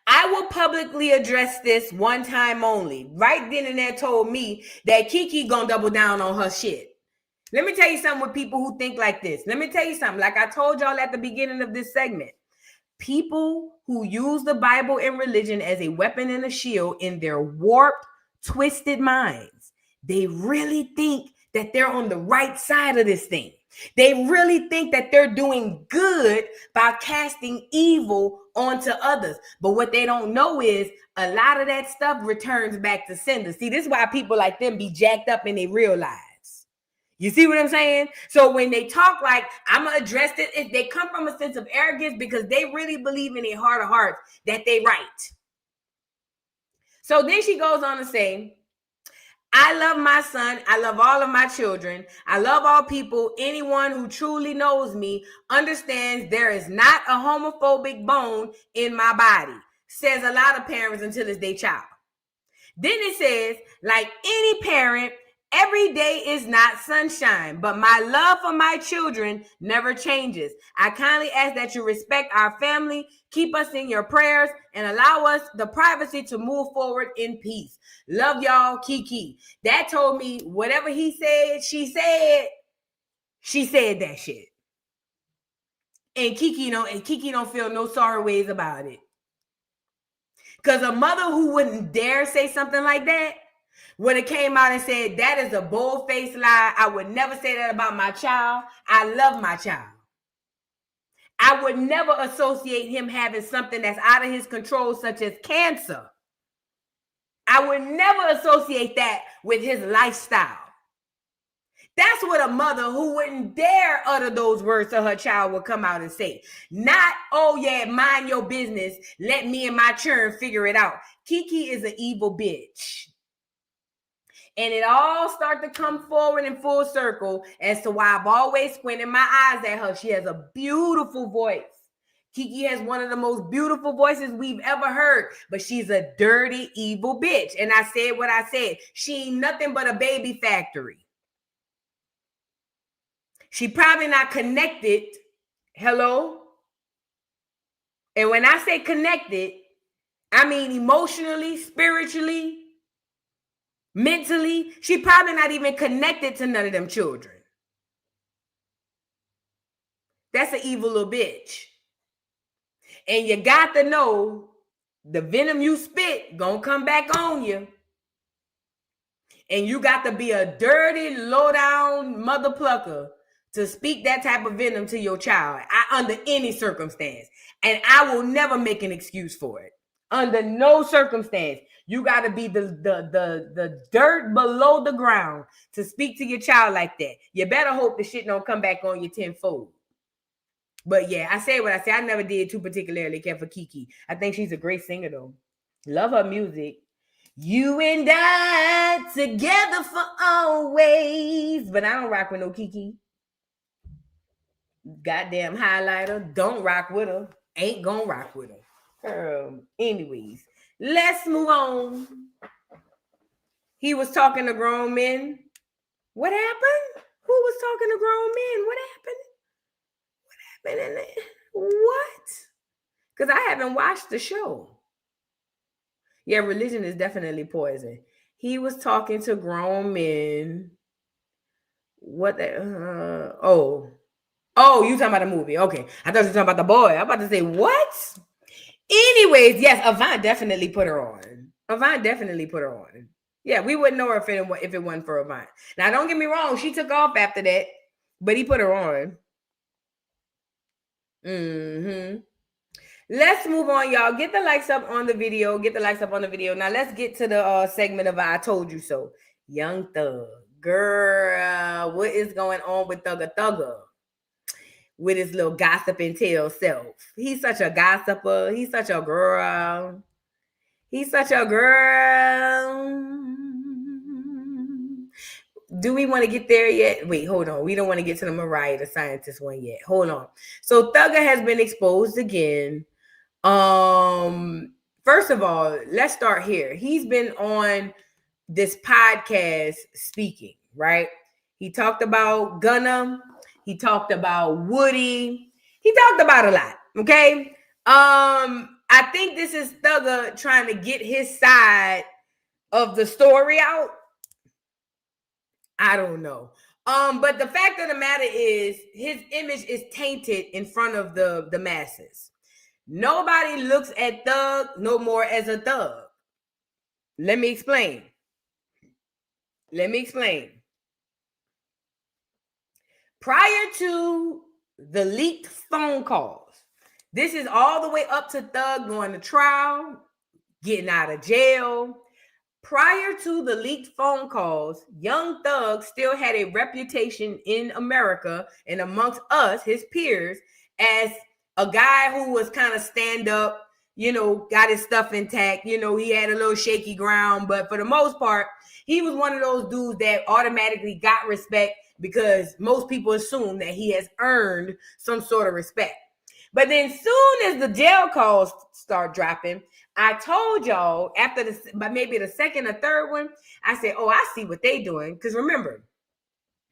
I will publicly address this one time only. Right then and there told me that Keke gonna double down on her shit. Let me tell you something with people who think like this. Let me tell you something. Like I told y'all at the beginning of this segment. People who use the Bible and religion as a weapon and a shield in their warped, twisted minds, they really think that they're on the right side of this thing. They really think that they're doing good by casting evil onto others. But what they don't know is a lot of that stuff returns back to sender. See, this is why people like them be jacked up in their real lives. You see what I'm saying? So when they talk like, I'm going to address it, they come from a sense of arrogance because they really believe in their heart of hearts that they right. So then she goes on to say, I love my son. I love all of my children. I love all people. Anyone who truly knows me understands there is not a homophobic bone in my body. Says a lot of parents until it's their child. Then it says, like any parent, every day is not sunshine, but my love for my children never changes. I kindly ask that you respect our family, keep us in your prayers, and allow us the privacy to move forward in peace. Love y'all, Kiki. That told me whatever he said, she said that shit. And Kiki don't feel no sorry ways about it. Because a mother who wouldn't dare say something like that would have came out and said, that is a bold-faced lie. I would never say that about my child. I love my child. I would never associate him having something that's out of his control, such as cancer. I would never associate that with his lifestyle. That's what a mother who wouldn't dare utter those words to her child would come out and say. Not, oh yeah, mind your business. Let me and my children figure it out. Kiki is an evil bitch. And it all starts to come forward in full circle as to why I've always squinted my eyes at her. She has a beautiful voice. Kiki has one of the most beautiful voices we've ever heard, but she's a dirty, evil bitch. And I said what I said. She ain't nothing but a baby factory. She probably not connected. Hello? And when I say connected, I mean emotionally, spiritually, mentally. She probably not even connected to none of them children. That's an evil little bitch. And you got to know the venom you spit gonna come back on you. And you got to be a dirty, low-down mother plucker to speak that type of venom to your child under any circumstance. And I will never make an excuse for it. Under no circumstance. You got to be the dirt below the ground to speak to your child like that. You better hope the shit don't come back on you tenfold. But yeah, I say what I say. I never did too particularly care for Kiki. I think she's a great singer though. Love her music. You and I together for always. But I don't rock with no Kiki. Goddamn highlighter. Don't rock with her. Ain't gonna rock with her. Anyways, let's move on. He was talking to grown men. What happened? Who was talking to grown men? What happened? What happened in there? What? Because I haven't watched the show. Yeah, religion is definitely poison. He was talking to grown men. What the? Oh, you talking about the movie? Okay, I thought you were talking about the boy. I'm about to say what? Anyways, yes, Avant definitely put her on. Avant definitely put her on. Yeah, we wouldn't know her if it wasn't for Avant. Now, don't get me wrong, she took off after that, but he put her on. Let's move on, y'all. Get the likes up on the video. Get the likes up on the video. Now, let's get to the segment of I Told You So. Young Thug. Girl, what is going on with Thugger Thugger? With his little gossiping tail self. He's such a gossiper. He's such a girl. He's such a girl. Do we want to get there yet? Wait, hold on. We don't want to get to the Mariah, the scientist one yet. Hold on. So Thugger has been exposed again. First of all, let's start here. He's been on this podcast speaking, right? He talked about Gunna. He talked about Woody. He talked about a lot, okay? I think this is Thugger trying to get his side of the story out. I don't know. But the fact of the matter is his image is tainted in front of the masses. Nobody looks at Thug no more as a thug. Let me explain. Prior to the leaked phone calls, this is all the way up to Thug going to trial, getting out of jail. Prior to the leaked phone calls, Young Thug still had a reputation in America and amongst us, his peers, as a guy who was kind of stand up, got his stuff intact. He had a little shaky ground, but for the most part, he was one of those dudes that automatically got respect because most people assume that he has earned some sort of respect. But then soon as the jail calls start dropping, I told y'all after maybe the second or third one, I said, oh, I see what they doing. Because remember,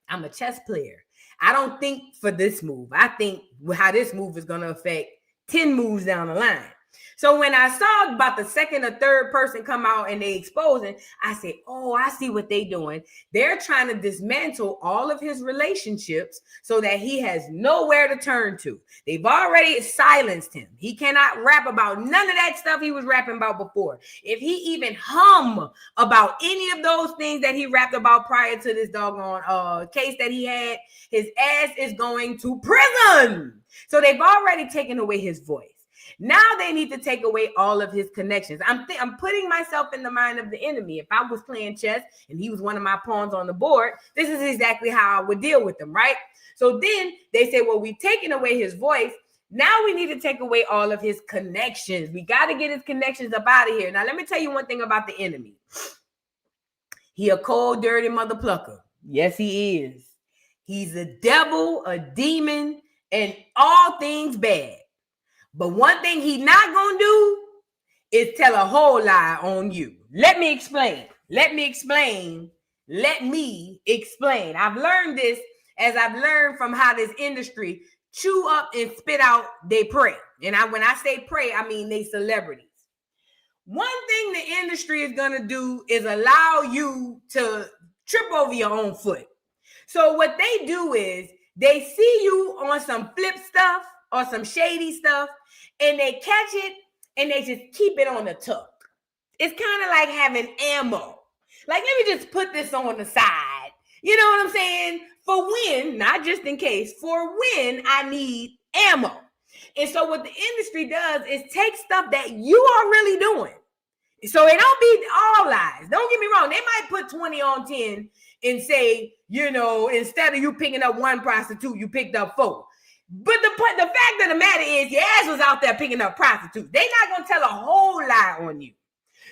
I'm a chess player. I don't think for this move. I think how this move is going to affect 10 moves down the line. So when I saw about the second or third person come out and they exposing, I said, oh, I see what they doing. They're trying to dismantle all of his relationships so that he has nowhere to turn to. They've already silenced him. He cannot rap about none of that stuff he was rapping about before. If he even hum about any of those things that he rapped about prior to this doggone case that he had, his ass is going to prison. So they've already taken away his voice. Now they need to take away all of his connections. I'm putting myself in the mind of the enemy. If I was playing chess and he was one of my pawns on the board, this is exactly how I would deal with them, right? So then they say, well, we've taken away his voice. Now we need to take away all of his connections. We got to get his connections up out of here. Now, let me tell you one thing about the enemy. He a cold, dirty mother plucker. Yes, he is. He's a devil, a demon, and all things bad. But one thing he's not going to do is tell a whole lie on you. Let me explain. I've learned this as I've learned from how this industry chew up and spit out they prey. And when I say prey, I mean they celebrities. One thing the industry is going to do is allow you to trip over your own foot. So what they do is they see you on some flip stuff or some shady stuff, and they catch it and they just keep it on the tuck. It's kind of like having ammo. Like, let me just put this on the side. You know what I'm saying? For when, not just in case, for when I need ammo. And so what the industry does is take stuff that you are really doing. So it don't be all lies. Don't get me wrong. They might put 20 on 10 and say, instead of you picking up one prostitute, you picked up 4. But the fact of the matter is your ass was out there picking up prostitutes. They're not going to tell a whole lie on you.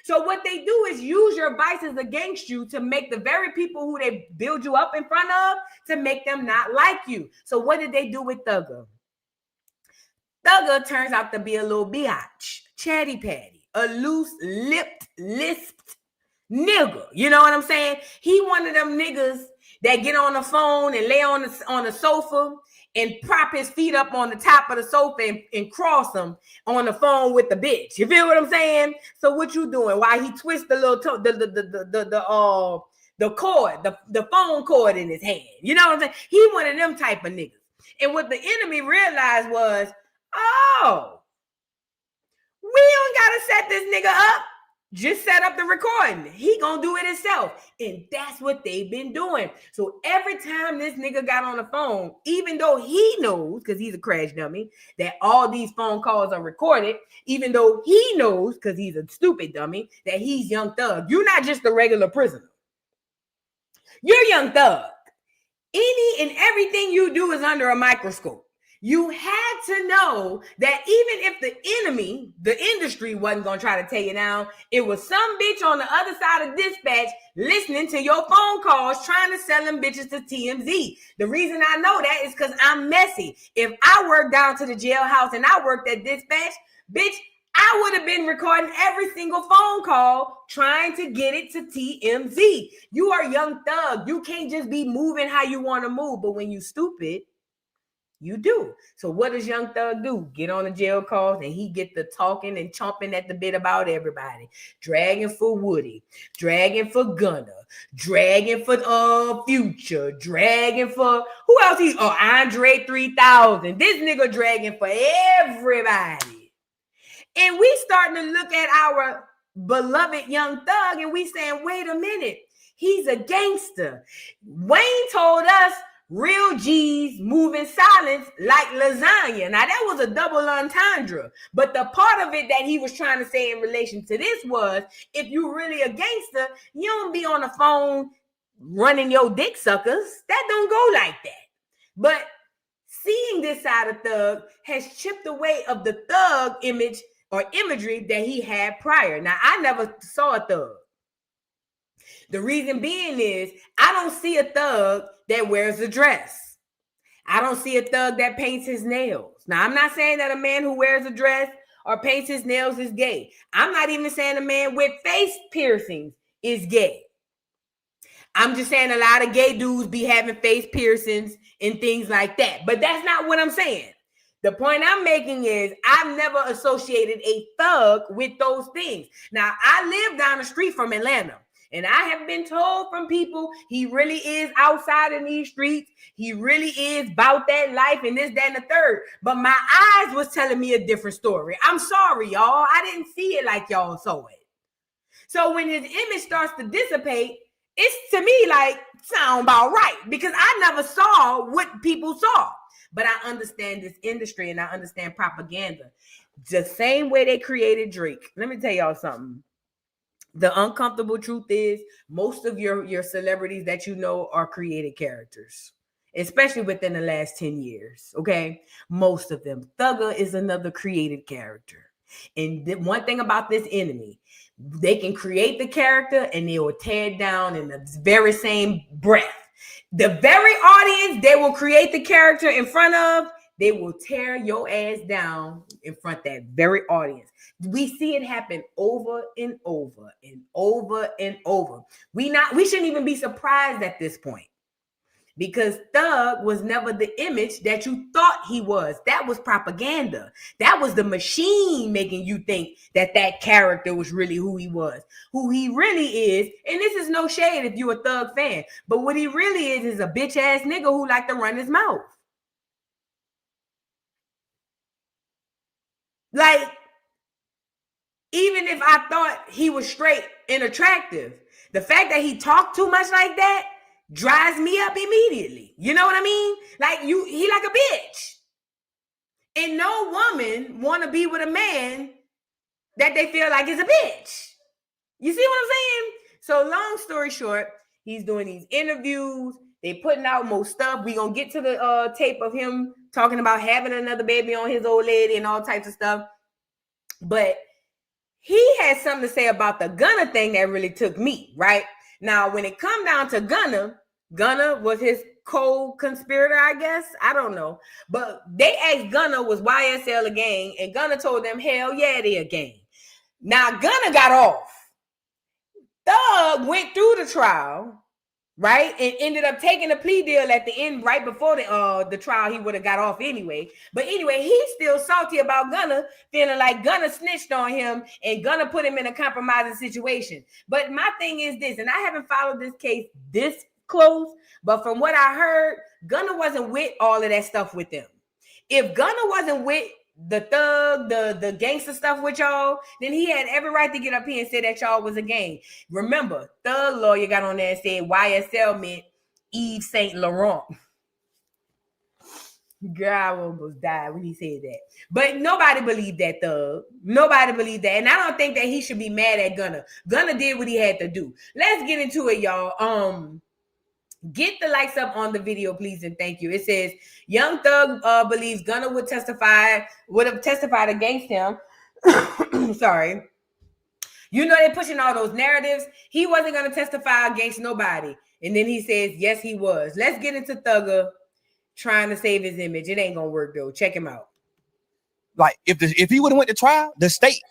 So what they do is use your vices against you to make the very people who they build you up in front of to make them not like you. So what did they do with Thugger? Thugger turns out to be a little biatch, chatty patty, a loose-lipped, lisped nigga. You know what I'm saying? He one of them niggas that get on the phone and lay on the sofa and prop his feet up on the top of the sofa and cross them on the phone with the bitch. You feel what I'm saying? So what you doing? While he twists the little the cord, the phone cord in his hand. You know what I'm saying? He one of them type of niggas. And what the enemy realized was, oh, we don't gotta set this nigga up. Just set up the recording. He gonna do it himself. And that's what they've been doing. So every time this nigga got on the phone, even though he knows, because he's a crash dummy, that all these phone calls are recorded, even though he knows, because he's a stupid dummy, that he's Young Thug. You're not just a regular prisoner. You're Young Thug. Any and everything you do is under a microscope. You had to know that even if the enemy, the industry wasn't going to try to tell you now, it was some bitch on the other side of dispatch listening to your phone calls trying to sell them bitches to TMZ. The reason I know that is because I'm messy. If I worked down to the jailhouse and I worked at dispatch, bitch, I would have been recording every single phone call trying to get it to TMZ. You are Young Thug. You can't just be moving how you want to move. But when you stupid, you do. So what does Young Thug do? Get on the jail calls and he get the talking and chomping at the bit about everybody. Dragging for Woody, dragging for Gunna, dragging for Future, dragging for who else? Andre 3000. This nigga dragging for everybody. And we starting to look at our beloved Young Thug and we saying, wait a minute, he's a gangster. Wayne told us real G's move in silence like lasagna. Now that was a double entendre, but the part of it that he was trying to say in relation to this was, if you really a gangster, you don't be on the phone running your dick suckers. That don't go like that. But seeing this side of Thug has chipped away of the Thug image or imagery that he had prior. Now, I never saw a Thug. The reason being is I don't see a Thug that wears a dress. I don't see a Thug that paints his nails. Now, I'm not saying that a man who wears a dress or paints his nails is gay. I'm not even saying a man with face piercings is gay. I'm just saying a lot of gay dudes be having face piercings and things like that. But that's not what I'm saying. The point I'm making is I've never associated a thug with those things. Now, I live down the street from Atlanta, and I have been told from people he really is outside in these streets. He really is about that life and this, that, and the third. But my eyes was telling me a different story. I'm sorry, y'all. I didn't see it like y'all saw it. So when his image starts to dissipate, it's to me like sound about right, because I never saw what people saw. But I understand this industry and I understand propaganda. The same way they created Drake. Let me tell y'all something. The uncomfortable truth is most of your celebrities that you know are created characters, especially within the last 10 years. Okay. Most of them. Thugger is another created character. And one thing about this enemy, they can create the character and they will tear it down in the very same breath. The very audience they will create the character in front of, they will tear your ass down in front of that very audience. We see it happen over and over and over and over. We shouldn't even be surprised at this point, because Thug was never the image that you thought he was. That was propaganda. That was the machine making you think that that character was really who he was. Who he really is, and this is no shade if you're a Thug fan, but what he really is a bitch ass nigga who like to run his mouth. Like, even if I thought he was straight and attractive, the fact that he talked too much like that dries me up immediately. You know what I mean? Like, he like a bitch. And no woman want to be with a man that they feel like is a bitch. You see what I'm saying? So long story short, he's doing these interviews. They putting out more stuff. We gonna get to the tape of him talking about having another baby on his old lady and all types of stuff. But he had something to say about the Gunna thing that really took me, right? Now, when it come down to Gunna was his co-conspirator, I guess. I don't know. But they asked Gunna, was YSL a gang? And Gunna told them, hell yeah, they a gang. Now, Gunna got off. Thug went through the trial, right? And ended up taking a plea deal at the end, right before the trial. He would have got off anyway. But anyway, he's still salty about Gunna, feeling like Gunna snitched on him and Gunna put him in a compromising situation. But my thing is this, and I haven't followed this case this close, but from what I heard, Gunna wasn't with all of that stuff with them. If Gunna wasn't with the Thug, the gangster stuff with y'all, then he had every right to get up here and say that y'all was a gang. Remember, Thug lawyer got on there and said YSL meant Yves Saint Laurent. Girl, I almost died when he said that. But nobody believed that, Thug. Nobody believed that. And I don't think that he should be mad at Gunna. Gunna did what he had to do. Let's get into it, y'all. Get the likes up on the video, please, and thank you. It says, Young Thug believes Gunna would have testified against him. Sorry. You know they're pushing all those narratives. He wasn't going to testify against nobody. And then he says, yes, he was. Let's get into Thugger trying to save his image. It ain't going to work, though. Check him out. Like, if he would have went to trial, the state,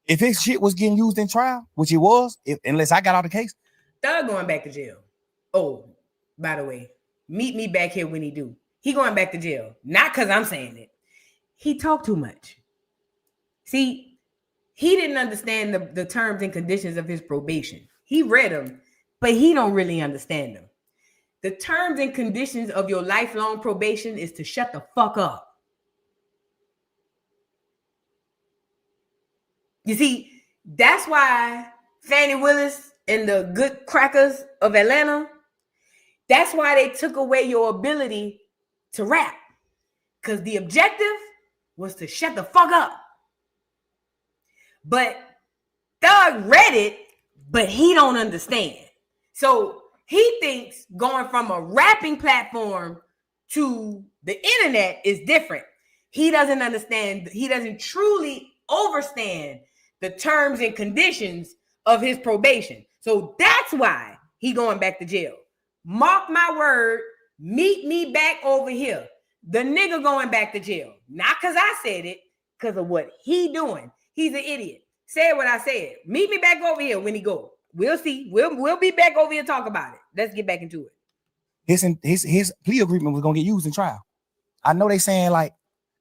if his shit was getting used in trial, which it was, unless I got out the case. Thug going back to jail. Oh, by the way, meet me back here when he do. He going back to jail. Not because I'm saying it. He talked too much. See, he didn't understand the terms and conditions of his probation. He read them, but he don't really understand them. The terms and conditions of your lifelong probation is to shut the fuck up. You see, that's why Fannie Willis and the good crackers of Atlanta, that's why they took away your ability to rap. Because the objective was to shut the fuck up. But Thug read it, but he don't understand. So he thinks going from a rapping platform to the internet is different. He doesn't understand. He doesn't truly understand the terms and conditions of his probation. So that's why he going back to jail. Mark my word, meet me back over here. The nigga going back to jail. Not because I said it, because of what he doing. He's an idiot. Said what I said. Meet me back over here when he go. We'll see. We'll be back over here to talk about it. Let's get back into it. His plea agreement was gonna get used in trial. I know they saying like,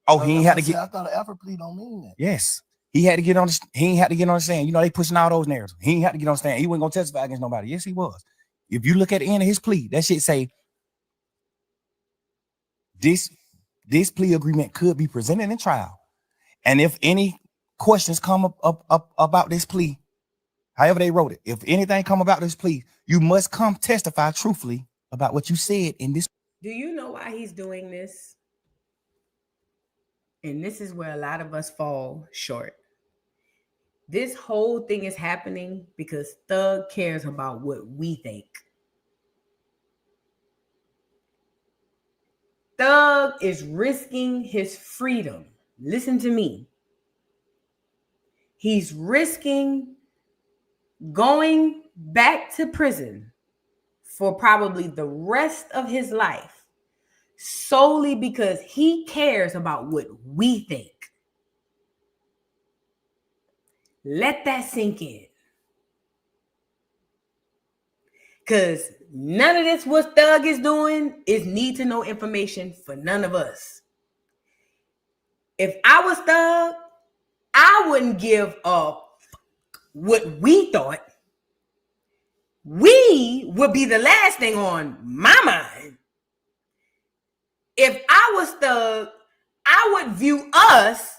oh, he ain't had to get. I thought an effort plea don't mean that. Yes, he had to get on. He ain't had to get on the stand. You know they pushing all those narratives. He ain't had to get on the stand. He wasn't gonna testify against nobody. Yes, he was. If you look at the end of his plea, that shit say this plea agreement could be presented in trial, and if any questions come up about this plea, however they wrote it, if anything come about this plea, you must come testify truthfully about what you said in this. Do you know why he's doing this? And this is where a lot of us fall short. This whole thing is happening because Thug cares about what we think. Thug is risking his freedom. Listen to me. He's risking going back to prison for probably the rest of his life solely because he cares about what we think. Let that sink in. Because none of this what Thug is doing is need to know information for none of us. If I was Thug, I wouldn't give up what we thought. We would be the last thing on my mind. If I was Thug, I would view us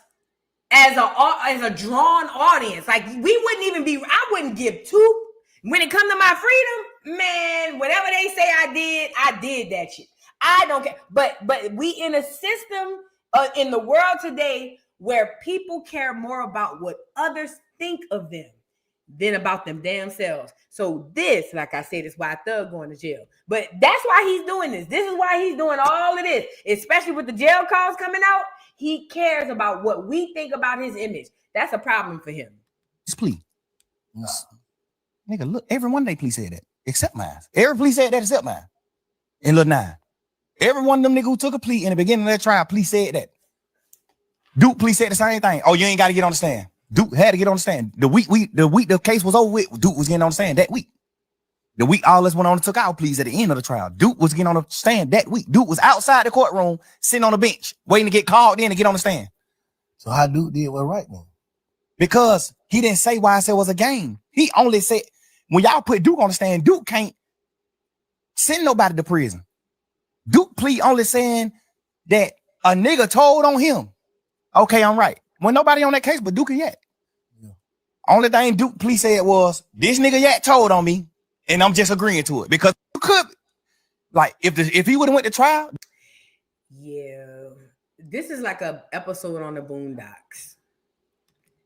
as a drawn audience. Like we wouldn't even be, I wouldn't give two. When it comes to my freedom, man, whatever they say I did that shit. I don't care. But we in a system in the world today where people care more about what others think of them than about them damn selves. So this, like I said, is why Thug going to jail. But that's why he's doing this. This is why he's doing all of this, especially with the jail calls coming out. He cares about what we think about his image. That's a problem for him. This plea. Nigga, look, every one of they plea said that, except mine. Every plea said that except mine. In Lil 9. Every one of them niggas who took a plea in the beginning of that trial, plea said that. Duke plea said the same thing. Oh, you ain't got to get on the stand. Duke had to get on the stand. The week the case was over with, Duke was getting on the stand that week. The week all us went on and took our pleas at the end of the trial. Duke was getting on the stand that week. Duke was outside the courtroom, sitting on the bench, waiting to get called in to get on the stand. So how Duke did what right then? Because he didn't say why I said it was a game. He only said, when y'all put Duke on the stand, Duke can't send nobody to prison. Duke plea only saying that a nigga told on him. Okay, I'm right. When nobody on that case but Duke and Yak. Yeah. Only thing Duke plea said was, this nigga Yak told on me, and I'm just agreeing to it. Because you could, like, if he would have went to trial. Yeah. This is like a episode on the Boondocks.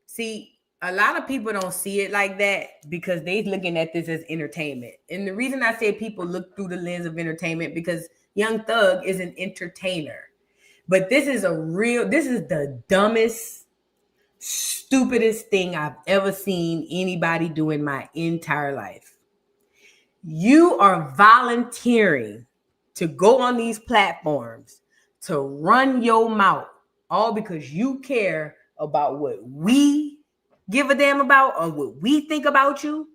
See, a lot of people don't see it like that because they're looking at this as entertainment. And the reason I say people look through the lens of entertainment because Young Thug is an entertainer. But this is the dumbest, stupidest thing I've ever seen anybody do in my entire life. You are volunteering to go on these platforms to run your mouth all because you care about what we give a damn about or what we think about you.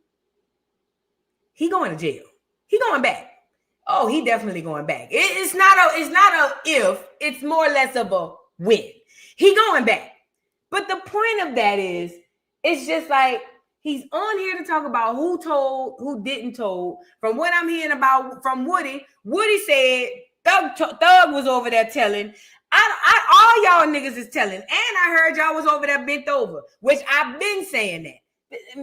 He going to jail. He going back. Oh, he definitely going back. It's not a if, it's more or less of a when. He going back. But the point of that is, it's just like he's on here to talk about who told, who didn't told. From what I'm hearing about from Woody said Thug was over there telling. All All y'all niggas is telling. And I heard y'all was over there bent over, which I've been saying that.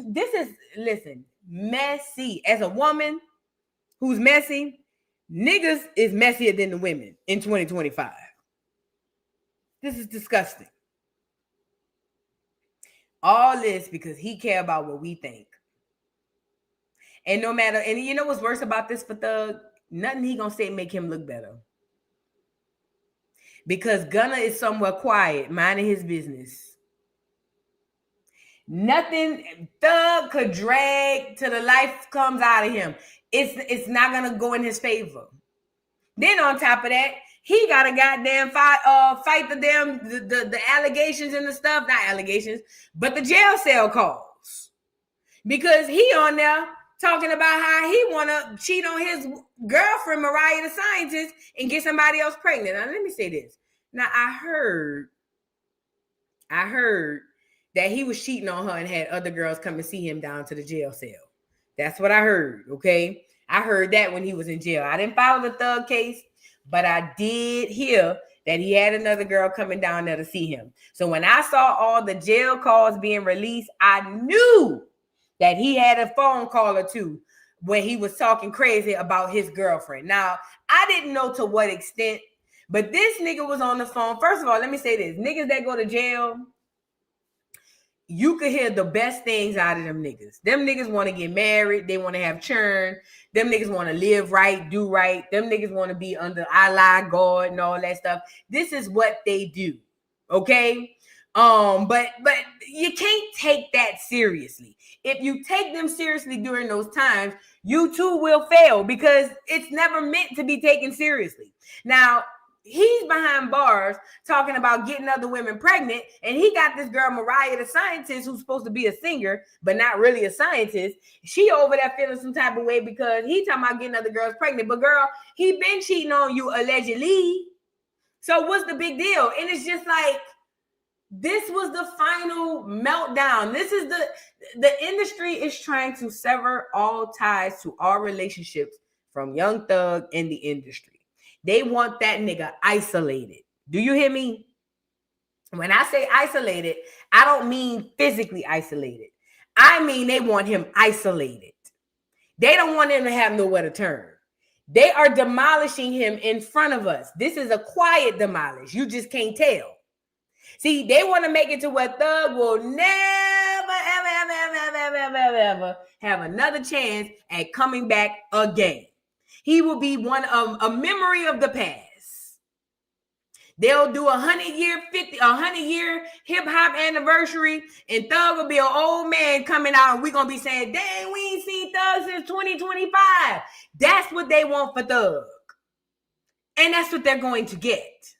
This is, listen, messy. As a woman who's messy, niggas is messier than the women in 2025. This is disgusting. All this because he care about what we think. And no matter, and you know what's worse about this for Thug? Nothing he gonna say make him look better. Because Gunna is somewhere quiet, minding his business. Nothing Thug could drag till the life comes out of him. It's not gonna go in his favor. Then on top of that, he got to goddamn fight the allegations and the stuff, not allegations, but the jail cell calls. Because he on there talking about how he want to cheat on his girlfriend, Mariah the scientist, and get somebody else pregnant. Now, let me say this. Now, I heard that he was cheating on her and had other girls come and see him down to the jail cell. That's what I heard, okay? I heard that when he was in jail. I didn't follow the Thug case, but I did hear that he had another girl coming down there to see him. So when I saw all the jail calls being released, I knew that he had a phone call or two where he was talking crazy about his girlfriend. Now, I didn't know to what extent, but this nigga was on the phone. First of all, let me say this. Niggas that go to jail, you could hear the best things out of them niggas. Them niggas want to get married. They want to have churn. Them niggas want to live right, do right. Them niggas want to be under Allah, God, and all that stuff. This is what they do. Okay? But you can't take that seriously. If you take them seriously during those times, you too will fail because it's never meant to be taken seriously. Now, he's behind bars talking about getting other women pregnant, and he got this girl Mariah the scientist who's supposed to be a singer but not really a scientist. She over there feeling some type of way because he talking about getting other girls pregnant. But girl, he been cheating on you allegedly. So what's the big deal? And it's just like, this was the final meltdown. This is the industry is trying to sever all ties to all relationships from Young Thug and the industry. They want that nigga isolated. Do you hear me? When I say isolated, I don't mean physically isolated. I mean they want him isolated. They don't want him to have nowhere to turn. They are demolishing him in front of us. This is a quiet demolish. You just can't tell. See, they want to make it to where Thug will never, ever have another chance at coming back again. He will be one of a memory of the past. They'll do 100-year hip hop anniversary, and Thug will be an old man coming out, and we're gonna be saying, "Dang, we ain't seen Thug since 2025." That's what they want for Thug, and that's what they're going to get.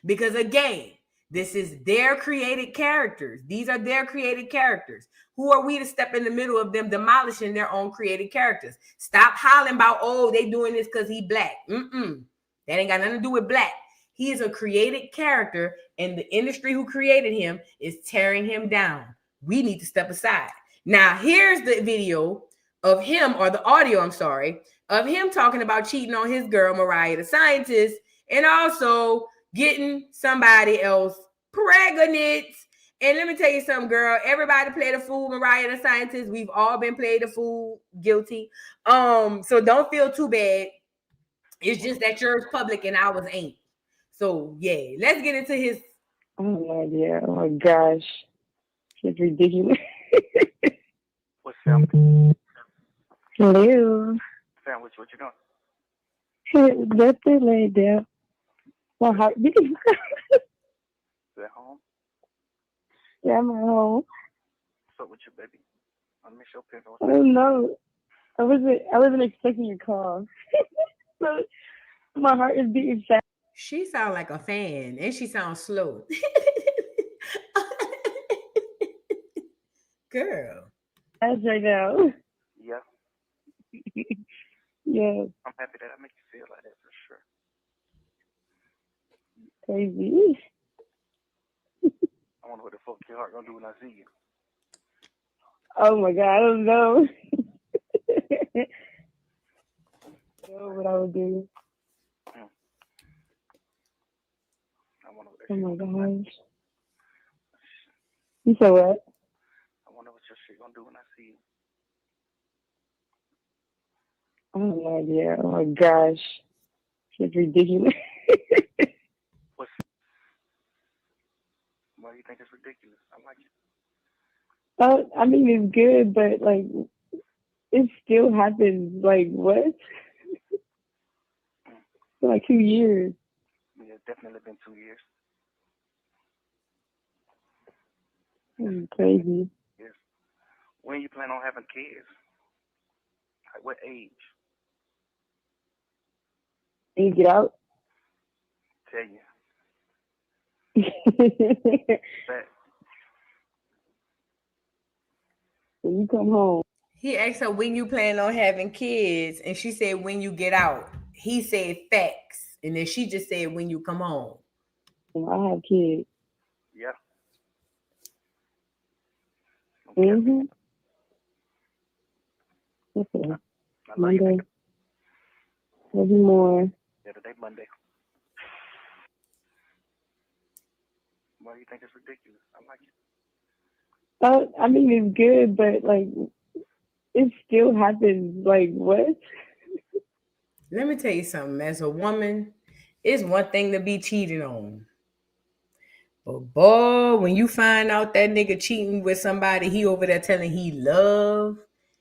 Because again, this is their created characters. These are their created characters. Who are we to step in the middle of them demolishing their own created characters? Stop hollering about, oh, they doing this because he black. That ain't got nothing to do with black. He is a created character, and the industry who created him is tearing him down. We need to step aside. Now, here's the video of him, or the audio, I'm sorry, of him talking about cheating on his girl, Mariah the scientist, and also getting somebody else pregnant. And let me tell you something, girl. Everybody played a fool, Mariah the scientist. We've all been played a fool, guilty. So don't feel too bad. It's just that yours public and ours ain't. So yeah, let's get into his. Oh my God, yeah. Oh my gosh, it's ridiculous. What's up? Hello. Sandwich, what you doing? Nothing laid down. My heart. Is at home? Yeah, I'm at home. What's up with you, baby? I miss your pin. I don't know. I wasn't expecting your call. So my heart is beating fast. She sounds like a fan, and she sounds slow. Girl. That's right now. Yeah. Yeah. I'm happy that I make you feel like that for sure. Crazy. I wonder what the fuck your heart gonna do when I see you. Oh my God, I don't know. I don't know what I would do. I wonder what Oh my gosh. You said what? I wonder what your shit gonna do when I see you. I have no idea. Oh my gosh. It's ridiculous. Why do you think it's ridiculous? I like it. I mean, it's good, but like, it still happens. Like, what? For like 2 years. Yeah, it's definitely been 2 years. That's crazy. Yes. When you plan on having kids? Like what age? Can you get out? Tell you. But When you come home. He asked her when you plan on having kids, and she said when you get out. He said facts, and then she just said when you come home. I have kids. yeah. Mm-hmm. Okay. I love you. Monday. Love you more. Yeah, today Monday. Why do you think it's ridiculous? I like it. I mean, it's good, but like, it still happens. Like, what? Let me tell you something. As a woman, it's one thing to be cheated on. But boy, when you find out that nigga cheating with somebody he over there telling he love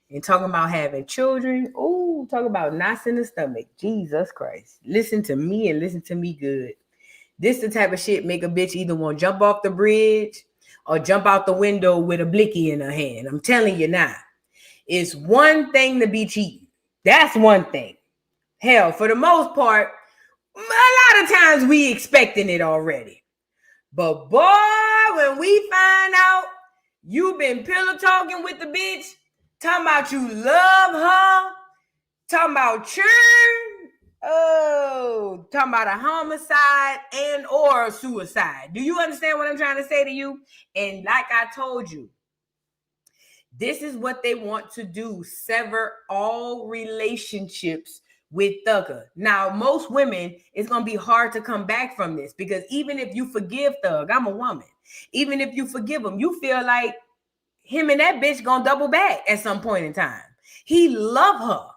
and talking about having children, ooh, talk about knots in the stomach. Jesus Christ. Listen to me and listen to me good. This the type of shit make a bitch either want to jump off the bridge or jump out the window with a blicky in her hand. I'm telling you now. It's one thing to be cheating. That's one thing. Hell, for the most part, a lot of times we expecting it already. But boy, when we find out you been pillow talking with the bitch, talking about you love her, talking about churn, talking about a homicide and or a suicide. Do you understand what I'm trying to say to you? And like I told you, this is what they want to do, sever all relationships with Thugger. Now, most women, it's going to be hard to come back from this because even if you forgive Thug, I'm a woman, even if you forgive him, you feel like him and that bitch going to double back at some point in time. He loved her.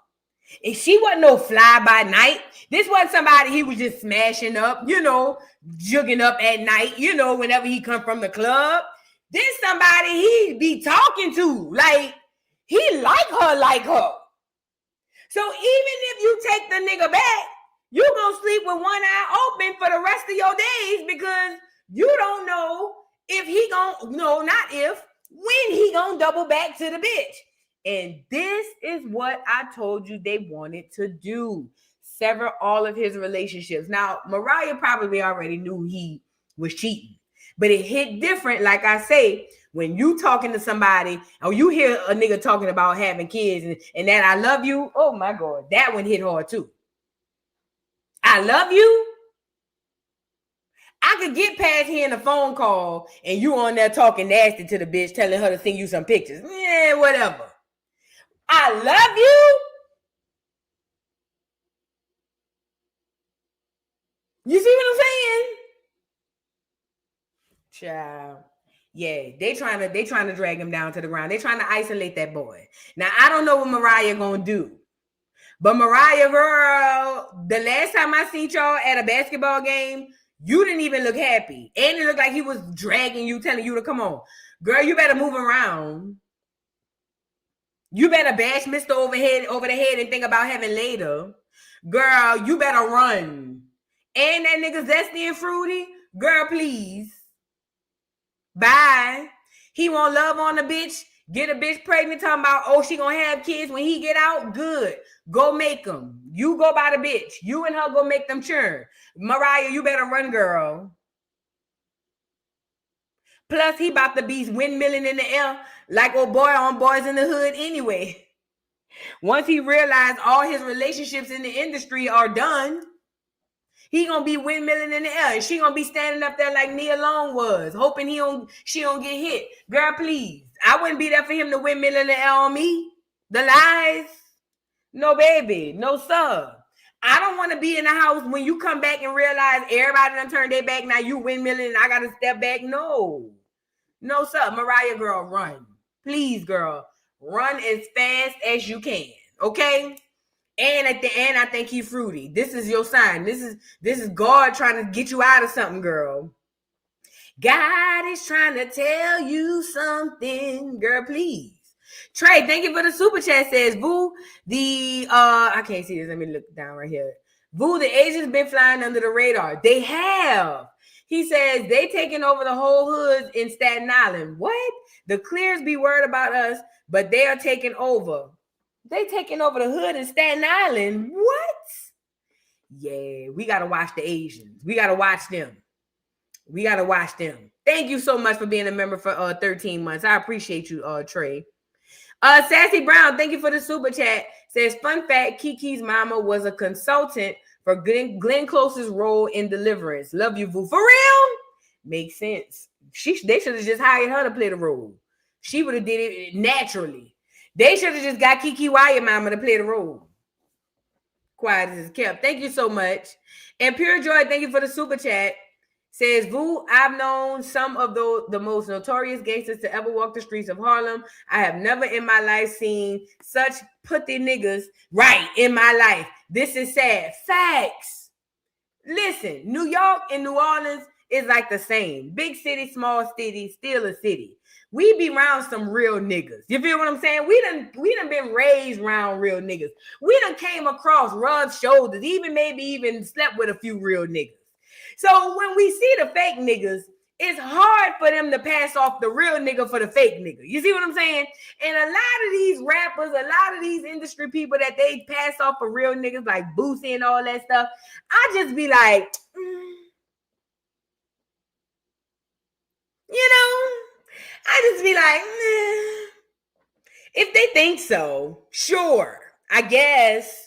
And she wasn't no fly by night. This wasn't somebody he was just smashing up, jugging up at night, whenever he come from the club. This somebody he be talking to. Like, he like her. So even if you take the nigga back, you gonna sleep with one eye open for the rest of your days because you don't know if he gonna, not if, when he gonna double back to the bitch. And this is what I told you they wanted to do. Sever all of his relationships. Now, Mariah probably already knew he was cheating. But it hit different, like I say, when you talking to somebody or you hear a nigga talking about having kids and that I love you, oh my God, that one hit hard too. I love you. I could get past hearing a phone call and you on there talking nasty to the bitch, telling her to send you some pictures. Yeah, whatever. I love you. You see what I'm saying? Child. Yeah, they trying to drag him down to the ground. They trying to isolate that boy. Now, I don't know what Mariah gonna do. But Mariah, girl, the last time I seen y'all at a basketball game, you didn't even look happy. And it looked like he was dragging you, telling you to come on. Girl, you better move around. You better bash Mr. over the head and think about having later. Girl, you better run. And that nigga Zesty and Fruity, girl, please. Bye. He won't love on the bitch. Get a bitch pregnant talking about, oh, she gonna have kids when he get out. Good. Go make them. You go by the bitch. You and her go make them churn. Mariah, you better run, girl. Plus, he about to be windmilling in the air like old boy on Boys in the Hood anyway. Once he realized all his relationships in the industry are done, he gonna be windmilling in the air, and she gonna be standing up there like Nia Long was, hoping she don't get hit. Girl, please. I wouldn't be there for him to windmill in the air on me. The lies. No, baby. No, sir. I don't want to be in the house when you come back and realize everybody done turned their back. Now you windmilling and I got to step back. No, sir. Mariah, girl, run. Please, girl, run as fast as you can. Okay. And at the end, I think he's fruity. This is your sign. This is God trying to get you out of something, girl. God is trying to tell you something, girl, please. Trey, thank you for the super chat. Says Vu, I can't see this. Let me look down right here. Vu, the Asians been flying under the radar. They have. He says they taking over the whole hood in Staten Island. What? The Clears be worried about us, but they are taking over. They taking over the hood in Staten Island. What? Yeah, we got to watch the Asians. We got to watch them. Thank you so much for being a member for 13 months. I appreciate you, Trey. Sassy Brown, thank you for the super chat. Says, fun fact, Kiki's mama was a consultant for Glenn Close's role in Deliverance. Love you, Vu. For real? Makes sense. They should have just hired her to play the role. She would have did it naturally. They should have just got Keke Wyatt mama to play the role. Quiet as it's kept. Thank you so much. And Pure Joy, thank you for the super chat. Says, Vu, I've known some of the most notorious gangsters to ever walk the streets of Harlem. I have never in my life seen such putty niggas right in my life. This is sad. Facts. Listen, New York and New Orleans is like the same. Big city, small city, still a city. We be around some real niggas. You feel what I'm saying? We done been raised around real niggas. We done came across rubbed shoulders, maybe even slept with a few real niggas. So when we see the fake niggas, it's hard for them to pass off the real nigga for the fake nigga. You see what I'm saying? And a lot of these rappers, a lot of these industry people that they pass off for real niggas like Boosie and all that stuff, I just be like, I just be like, if they think so, sure, I guess.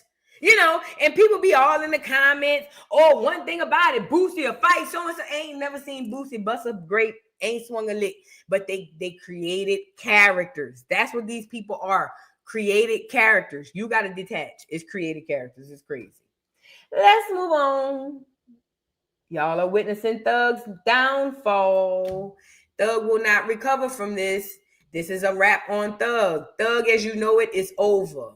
And people be all in the comments. Oh, one thing about it, Boosie a fight. So-and-so ain't never seen Boosie bust a grape, ain't swung a lick. But they created characters. That's what these people are. Created characters. You got to detach. It's created characters. It's crazy. Let's move on. Y'all are witnessing Thug's downfall. Thug will not recover from this. This is a wrap on Thug. Thug, as you know it, is over.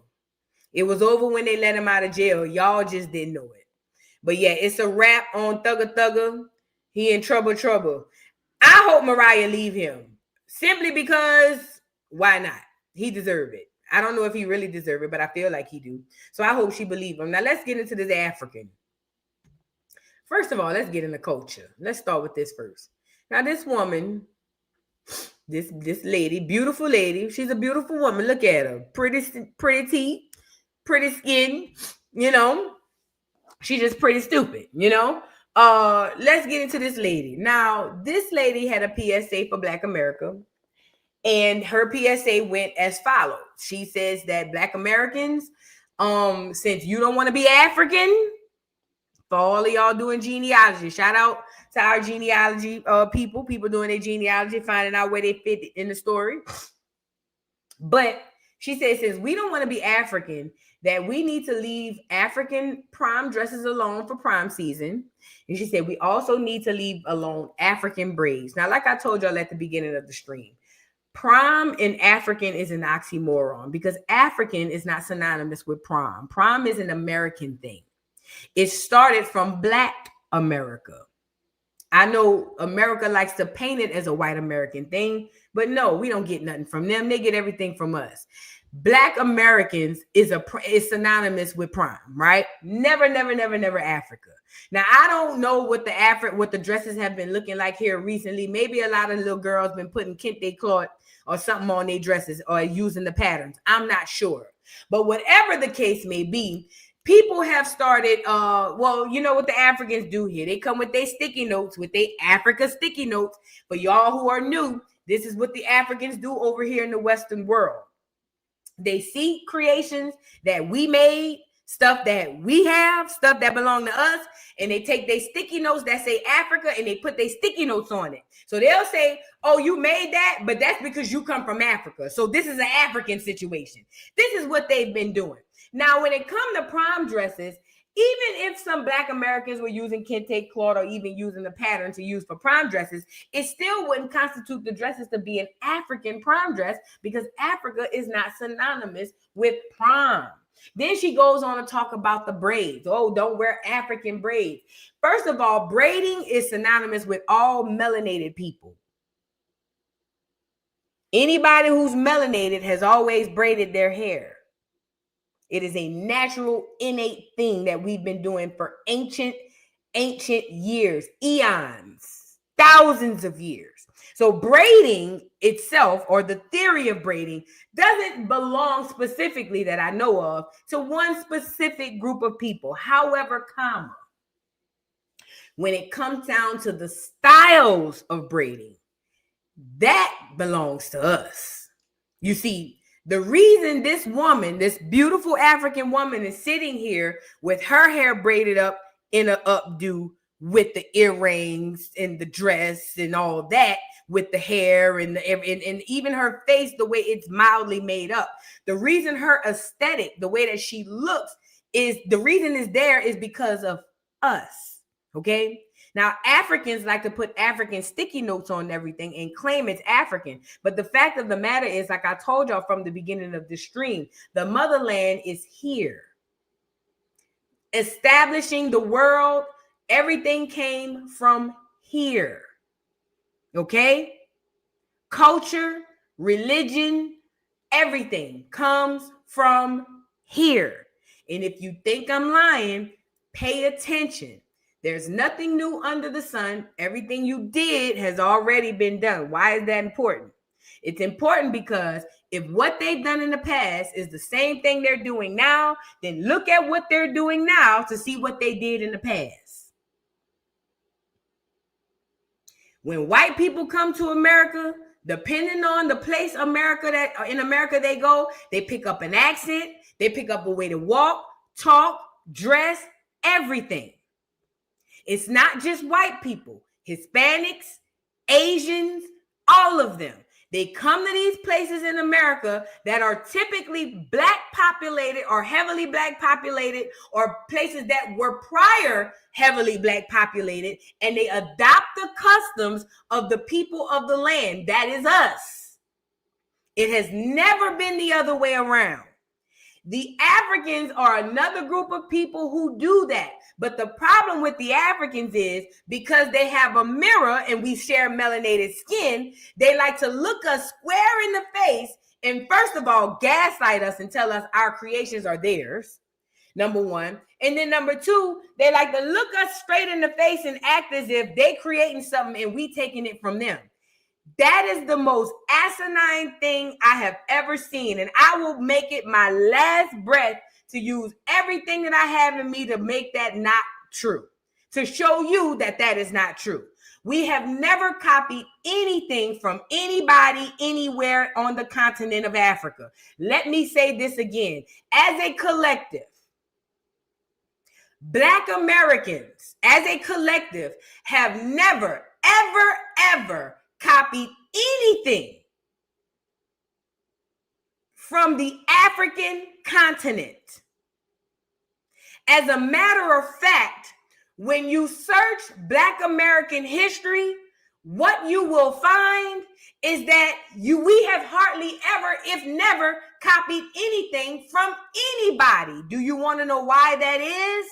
It was over when they let him out of jail. Y'all just didn't know it. But yeah, it's a wrap on Thugger. He in trouble. I hope Mariah leave him. Simply because, why not? He deserved it. I don't know if he really deserved it, but I feel like he do. So I hope she believe him. Now let's get into this African. First of all, let's get into culture. Let's start with this first. Now this woman, this lady, beautiful lady. She's a beautiful woman. Look at her. Pretty teeth. Pretty skin, she's just pretty stupid, let's get into this lady. Now, this lady had a PSA for Black America, and her PSA went as follows. She says that Black Americans, since you don't want to be African, for all of y'all doing genealogy, shout out to our genealogy people doing their genealogy, finding out where they fit in the story. But she says, since we don't want to be African, that we need to leave African prom dresses alone for prom season. And she said, we also need to leave alone African braids. Now, like I told y'all at the beginning of the stream, prom and African is an oxymoron because African is not synonymous with prom. Prom is an American thing. It started from Black America. I know America likes to paint it as a white American thing, but no, we don't get nothing from them. They get everything from us. Black Americans is synonymous with prom, right? Never Africa. Now, I don't know what the dresses have been looking like here recently. Maybe a lot of little girls been putting kente cloth or something on their dresses or using the patterns. I'm not sure. But whatever the case may be, people have started, you know what the Africans do here. They come with their sticky notes, with their Africa sticky notes. For y'all who are new, this is what the Africans do over here in the Western world. They see creations that we made, stuff that we have, stuff that belong to us, and they take their sticky notes that say Africa and they put their sticky notes on it. So they'll say, oh, you made that, but that's because you come from Africa. So this is an African situation. This is what they've been doing. Now, when it comes to prom dresses, Even if some Black Americans were using kente cloth or even using the pattern to use for prom dresses, it still wouldn't constitute the dresses to be an African prom dress because Africa is not synonymous with prom. Then she goes on to talk about the braids. Oh, don't wear African braids. First of all, braiding is synonymous with all melanated people. Anybody who's melanated has always braided their hair. It is a natural, innate thing that we've been doing for ancient years, eons, thousands of years. So braiding itself, or the theory of braiding, doesn't belong specifically, that I know of, to one specific group of people. However, when it comes down to the styles of braiding, that belongs to us. You see, the reason this woman, this beautiful African woman, is sitting here with her hair braided up in an updo with the earrings and the dress and all that, with the hair and even her face, the way it's mildly made up. The reason her aesthetic, the way that she looks, is the reason is there is because of us. Okay. Now, Africans like to put African sticky notes on everything and claim it's African. But the fact of the matter is, like I told y'all from the beginning of the stream, the motherland is here. Establishing the world, everything came from here. Okay? Culture, religion, everything comes from here. And if you think I'm lying, pay attention. There's nothing new under the sun. Everything you did has already been done. Why is that important? It's important because if what they've done in the past is the same thing they're doing now, then look at what they're doing now to see what they did in the past. When white people come to America, depending on the place in America they go, they pick up an accent, they pick up a way to walk, talk, dress, everything. It's not just white people, Hispanics, Asians, all of them. They come to these places in America that are typically Black populated or heavily Black populated, or places that were prior heavily Black populated, and they adopt the customs of the people of the land. That is us. It has never been the other way around. The Africans are another group of people who do that. But the problem with the Africans is because they have a mirror and we share melanated skin, they like to look us square in the face and first of all, gaslight us and tell us our creations are theirs, number one. And then number two, they like to look us straight in the face and act as if they creating something and we taking it from them. That is the most asinine thing I have ever seen. And I will make it my last breath to use everything that I have in me to make that not true, to show you that that is not true. We have never copied anything from anybody anywhere on the continent of Africa. Let me say this again. As a collective, Black Americans, as a collective, have never, ever, ever copied anything from the African continent. As a matter of fact, when you search Black American history, what you will find is that we have hardly ever, if never, copied anything from anybody. Do you want to know why that is?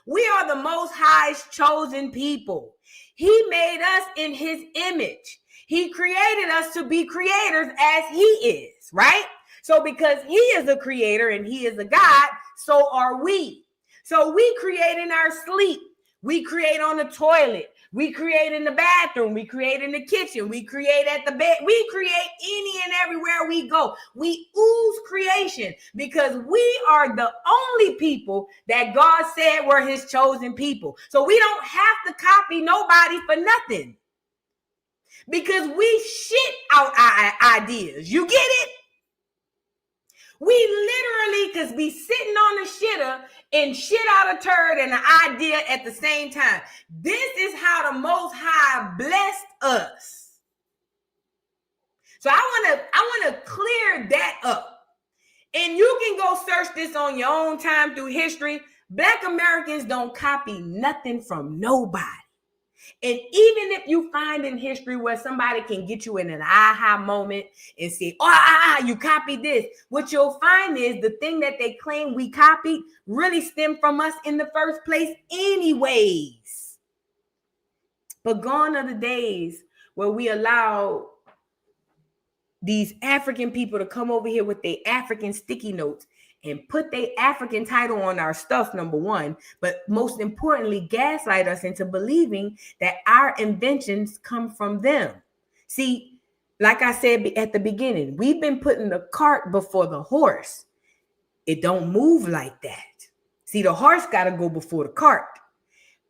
We are the Most High's chosen people. He made us in his image. He created us to be creators as he is, right? So because he is a creator and he is a God, so are we. So we create in our sleep. We create on the toilet. We create in the bathroom. We create in the kitchen. We create at the bed. We create any and everywhere we go. We ooze creation because we are the only people that God said were his chosen people. So we don't have to copy nobody for nothing because we shit out our ideas. You get it? We literally could be sitting on the shitter and shit out a turd and an idea at the same time. This is how the Most High blessed us. So I want to clear that up. And you can go search this on your own time through history. Black Americans don't copy nothing from nobody. And even if you find in history where somebody can get you in an aha moment and say, you copied this, what you'll find is the thing that they claim we copied really stemmed from us in the first place anyways. But gone are the days where we allow these African people to come over here with their African sticky notes and put their African title on our stuff, number one, but most importantly, gaslight us into believing that our inventions come from them. See, like I said at the beginning, we've been putting the cart before the horse. It don't move like that. See, the horse got to go before the cart.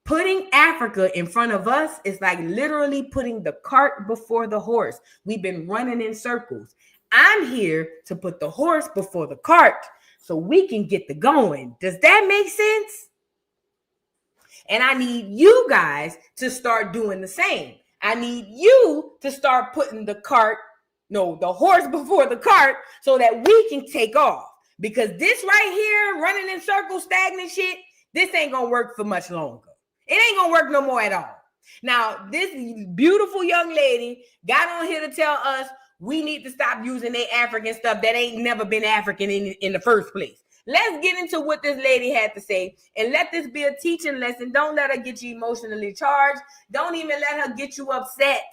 Putting Africa in front of us is like literally putting the cart before the horse. We've been running in circles. I'm here to put the horse before the cart so we can get the going. Does that make sense? And I need you guys to start doing the same. I need you to start putting the horse before the cart so that we can take off. Because this right here, running in circles, stagnant shit, this ain't gonna work for much longer. It ain't gonna work no more at all. Now, this beautiful young lady got on here to tell us we need to stop using their African stuff that ain't never been African in the first place. Let's get into what this lady had to say and let this be a teaching lesson. Don't let her get you emotionally charged. Don't even let her get you upset.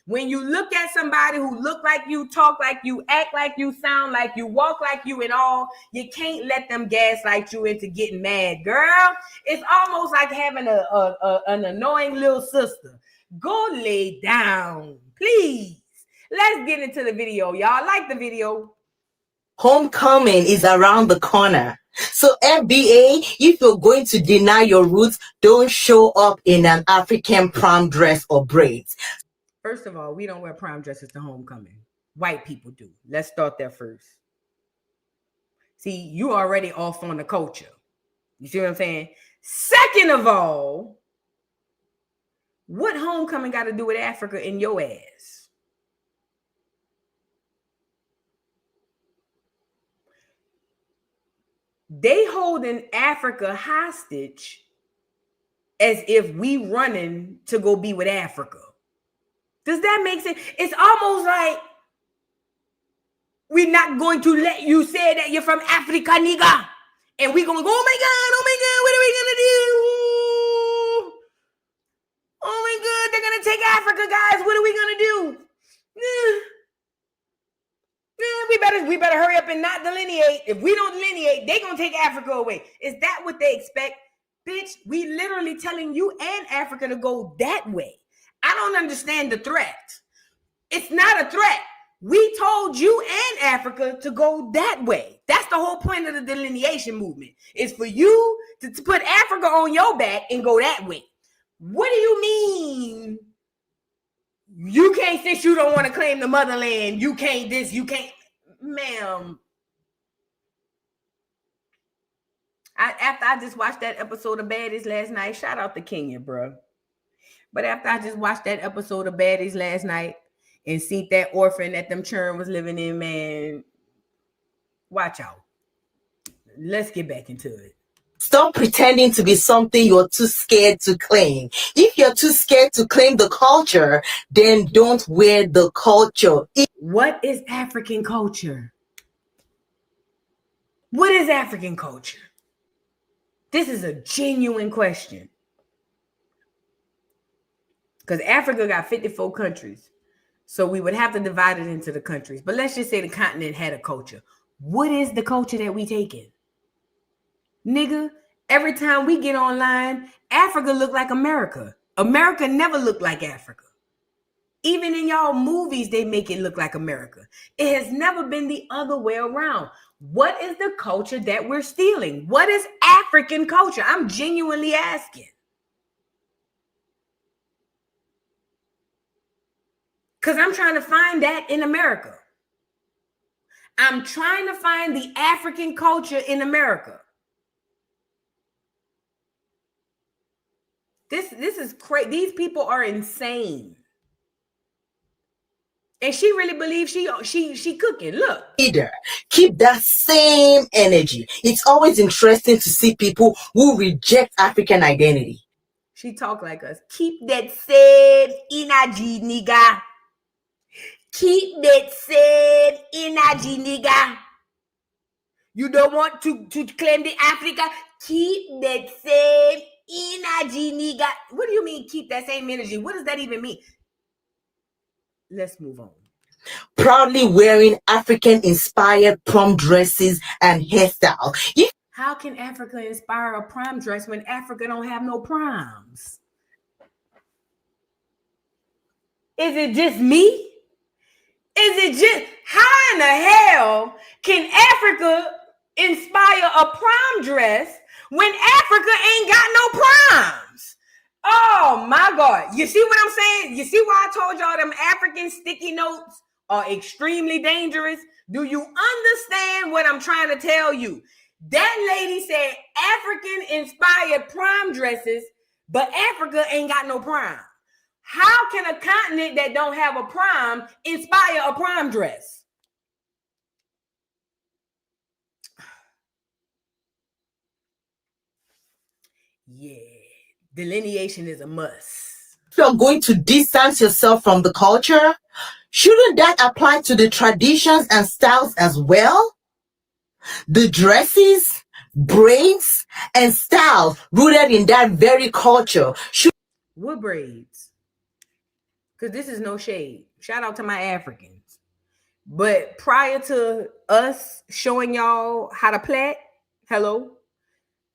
When you look at somebody who look like you, talk like you, act like you, sound like you, walk like you and all, you can't let them gaslight you into getting mad, girl. It's almost like having an annoying little sister. Go lay down, please. Let's get into the video, y'all. Like the video. Homecoming is around the corner. So FBA, if you're going to deny your roots, don't show up in an African prom dress or braids. First of all, we don't wear prom dresses to homecoming. White people do. Let's start there first. See, you already off on the culture. You see what I'm saying? Second of all, what homecoming got to do with Africa in your ass? They holding Africa hostage as if we running to go be with Africa. Does that make sense? It's almost like we're not going to let you say that you're from Africa, nigga. And we're going to go, oh my God, what are we going to do? Oh my God, they're going to take Africa, guys. What are we going to do? We better hurry up and not delineate. If we don't delineate, they're going to take Africa away. Is that what they expect? Bitch, we literally telling you and Africa to go that way. I don't understand the threat. It's not a threat. We told you and Africa to go that way. That's the whole point of the delineation movement. Is for you to put Africa on your back and go that way. What do you mean? You can't, since you don't want to claim the motherland, you can't this, you can't. Ma'am. After I just watched that episode of Baddies last night, shout out to Kenya, bro. But after I just watched that episode of Baddies last night and seen that orphan that them children was living in, man, watch out. Let's get back into it. Stop pretending to be something you're too scared to claim. If you're too scared to claim the culture, then don't wear the culture. What is African culture? What is African culture? This is a genuine question. Because Africa got 54 countries. So we would have to divide it into the countries. But let's just say the continent had a culture. What is the culture that we taking? Nigga, every time we get online, Africa look like America. America never looked like Africa. Even in y'all movies, they make it look like America. It has never been the other way around. What is the culture that we're stealing? What is African culture? I'm genuinely asking. Because I'm trying to find that in America. I'm trying to find the African culture in America. This is crazy. These people are insane. And she really believes she cooking. Look. Leader, keep that same energy. It's always interesting to see people who reject African identity. She talk like us. Keep that same energy, nigga. Keep that same energy, nigga. You don't want to claim the Africa? Keep that same energy, nigga. What do you mean keep that same energy? What does that even mean? Let's move on. Proudly wearing African-inspired prom dresses and hairstyle. How can Africa inspire a prom dress when Africa don't have no proms? Is it just me? Is it just, how in the hell can Africa inspire a prom dress when Africa ain't got no proms? Oh my God. You see what I'm saying? You see why I told y'all them African sticky notes are extremely dangerous? Do you understand what I'm trying to tell you? That lady said African-inspired prom dresses, but Africa ain't got no prom. How can a continent that don't have a prom inspire a prom dress? Yeah, delineation is a must. If you're going to distance yourself from the culture, shouldn't that apply to the traditions and styles as well? The dresses, braids, and styles rooted in that very culture. What braids? Because this is no shade. Shout out to my Africans. But prior to us showing y'all how to plait, hello,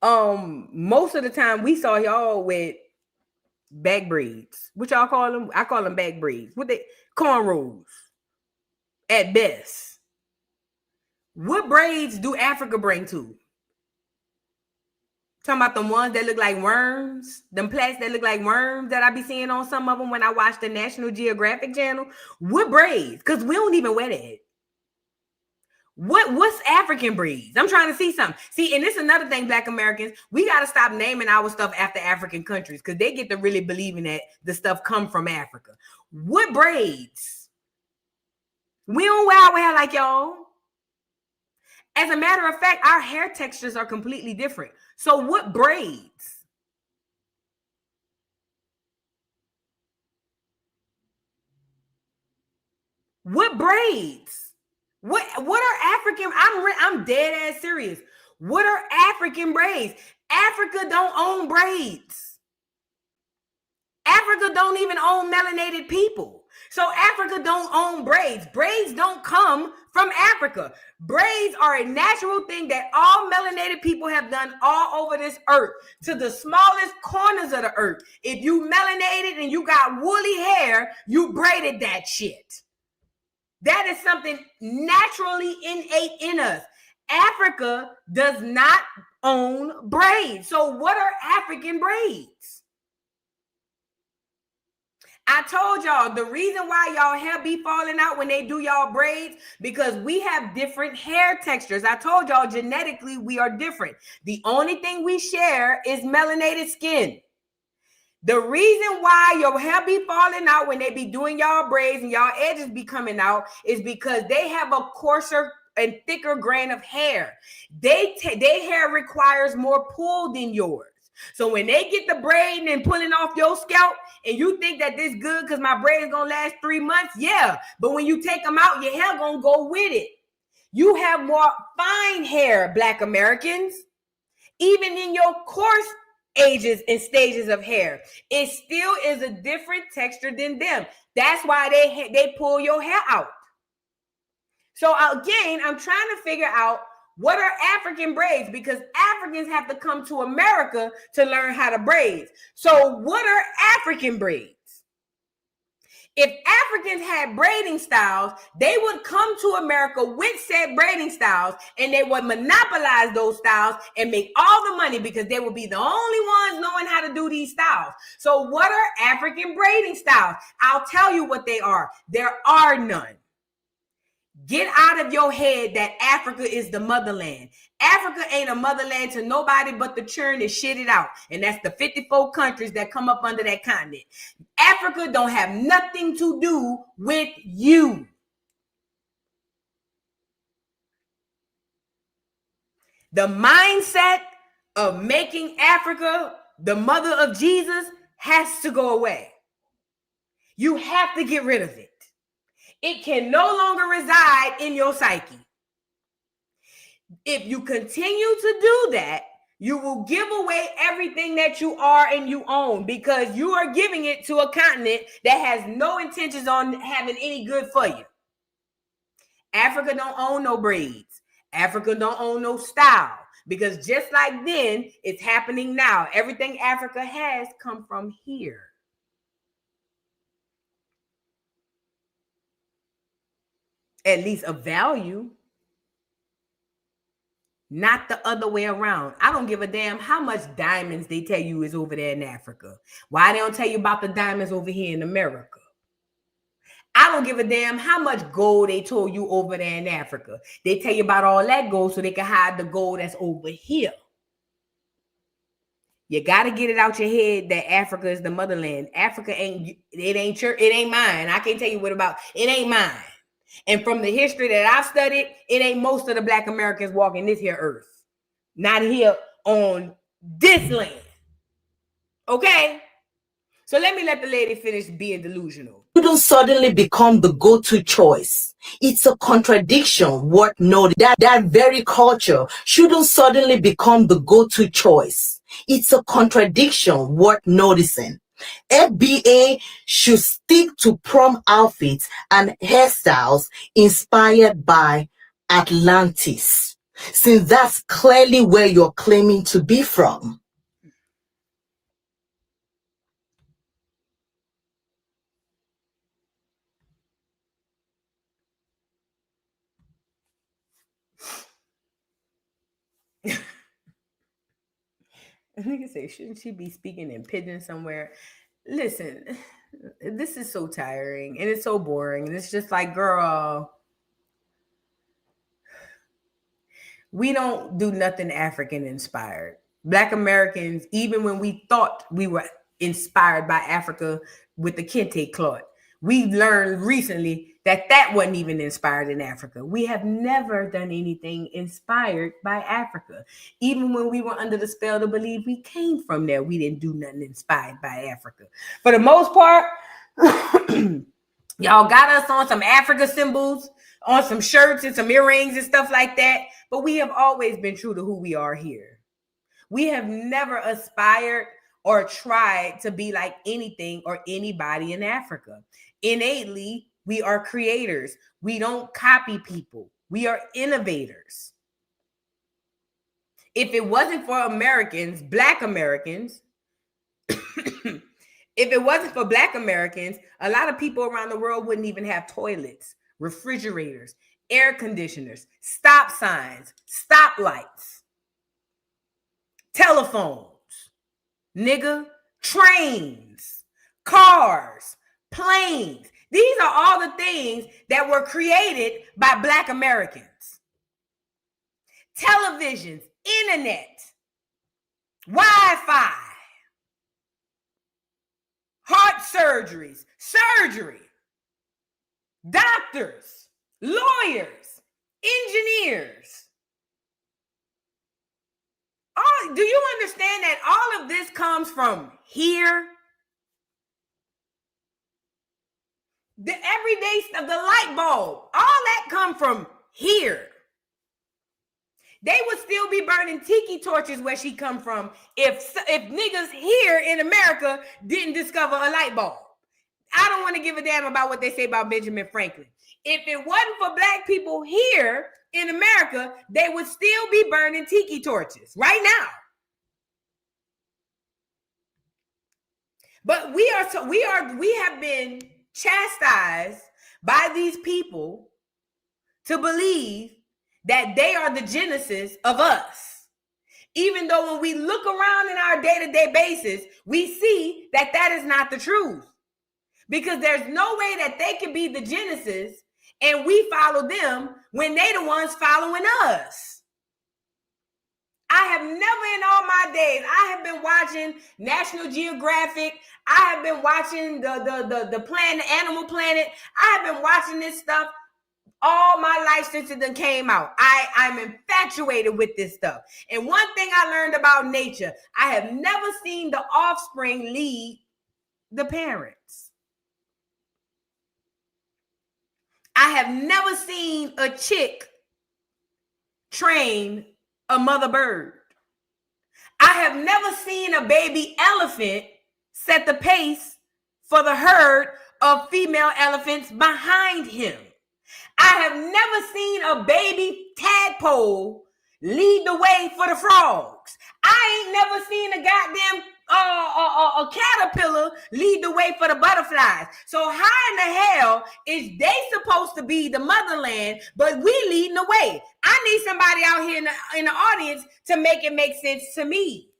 most of the time we saw y'all with back braids. What y'all call them? I call them back braids. What they cornrows at best. What braids do Africa bring to? Talking about the ones that look like worms, them plaits that look like worms that I be seeing on some of them when I watch the National Geographic channel. What braids? Because we don't even wear that. What's African braids? I'm trying to see something. See, and this is another thing, Black Americans, we got to stop naming our stuff after African countries because they get to really believing that the stuff come from Africa. What braids? We don't wear our hair like y'all. As a matter of fact, our hair textures are completely different. So what braids? What braids? What are African? I'm dead ass serious. What are African braids? Africa don't own braids. Africa don't even own melanated people. So Africa don't own braids. Braids don't come from Africa. Braids are a natural thing that all melanated people have done all over this earth to the smallest corners of the earth. If you melanated and you got woolly hair, you braided that shit. That is something naturally innate in us. Africa does not own braids. So what are African braids? I told y'all the reason why y'all hair be falling out when they do y'all braids, because we have different hair textures. I told y'all genetically we are different. The only thing we share is melanated skin. The reason why your hair be falling out when they be doing y'all braids and y'all edges be coming out is because they have a coarser and thicker grain of hair. Their hair requires more pull than yours. So when they get the braiding and pulling off your scalp and you think that this good because my braid is going to last 3 months, yeah. But when you take them out, your hair going to go with it. You have more fine hair, Black Americans. Even in your coarse ages and stages of hair, it still is a different texture than them. That's why they pull your hair out. So again, I'm trying to figure out what are African braids, because Africans have to come to America to learn how to braid. So what are African braids? If Africans had braiding styles, they would come to America with said braiding styles and they would monopolize those styles and make all the money because they would be the only ones knowing how to do these styles. So what are African braiding styles? I'll tell you what they are. There are none. Get out of your head that Africa is the motherland. Africa ain't a motherland to nobody but the churn and shit it out. And that's the 54 countries that come up under that continent. Africa don't have nothing to do with you. The mindset of making Africa the mother of Jesus has to go away. You have to get rid of it. It can no longer reside in your psyche. If you continue to do that, you will give away everything that you are and you own, because you are giving it to a continent that has no intentions on having any good for you. Africa don't own no braids. Africa don't own no style, because just like then, it's happening now. Everything Africa has come from here. At least of value. Not the other way around. I don't give a damn how much diamonds they tell you is over there in Africa. Why they don't tell you about the diamonds over here in America? I don't give a damn how much gold they told you over there in Africa. They tell you about all that gold so they can hide the gold that's over here. You got to get it out your head that Africa is the motherland. Africa ain't mine. I can't tell you what about, it ain't mine. And from the history that I've studied, it ain't most of the Black Americans walking this here earth. Not here on this land. Okay? So let the lady finish being delusional. Shouldn't suddenly become the go-to choice. It's a contradiction worth noting. That very culture shouldn't suddenly become the go-to choice. It's a contradiction worth noticing. FBA should stick to prom outfits and hairstyles inspired by Atlantis, since that's clearly where you're claiming to be from. Nigga say, shouldn't she be speaking in pidgin somewhere? Listen, this is so tiring and it's so boring. And it's just like, girl, we don't do nothing African inspired. Black Americans, even when we thought we were inspired by Africa with the kente cloth, we learned recently that wasn't even inspired in Africa. We have never done anything inspired by Africa. Even when we were under the spell to believe we came from there, we didn't do nothing inspired by Africa. For the most part, y'all got us on some Africa symbols, on some shirts and some earrings and stuff like that. But we have always been true to who we are here. We have never aspired or tried to be like anything or anybody in Africa. Innately, we are creators. We don't copy people. We are innovators. If it wasn't for Americans, Black Americans, if it wasn't for Black Americans, a lot of people around the world wouldn't even have toilets, refrigerators, air conditioners, stop signs, stoplights, telephones, nigga, trains, cars, planes. These are all the things that were created by Black Americans. Televisions, internet, Wi-Fi, heart surgeries, surgery, doctors, lawyers, engineers. Do you understand that all of this comes from here? The everyday stuff, the light bulb, all that come from here. They would still be burning tiki torches where she come from if niggas here in America didn't discover a light bulb. I don't want to give a damn about what they say about Benjamin Franklin. If it wasn't for Black people here in America, they would still be burning tiki torches right now. But we have been chastised by these people to believe that they are the genesis of us. Even though when we look around in our day-to-day basis, we see that is not the truth. Because there's no way that they can be the genesis and we follow them when they the ones following us. I have never in all my days, I have been watching National Geographic. I have been watching the Planet, Animal Planet. I have been watching this stuff all my life since it done came out. I'm infatuated with this stuff. And one thing I learned about nature, I have never seen the offspring lead the parents. I have never seen a chick train a mother bird. I have never seen a baby elephant set the pace for the herd of female elephants behind him. I have never seen a baby tadpole lead the way for the frogs. I ain't never seen a goddamn a caterpillar lead the way for the butterflies. So how in the hell is they supposed to be the motherland, but we leading the way? I need somebody out here in the audience to make it make sense to me.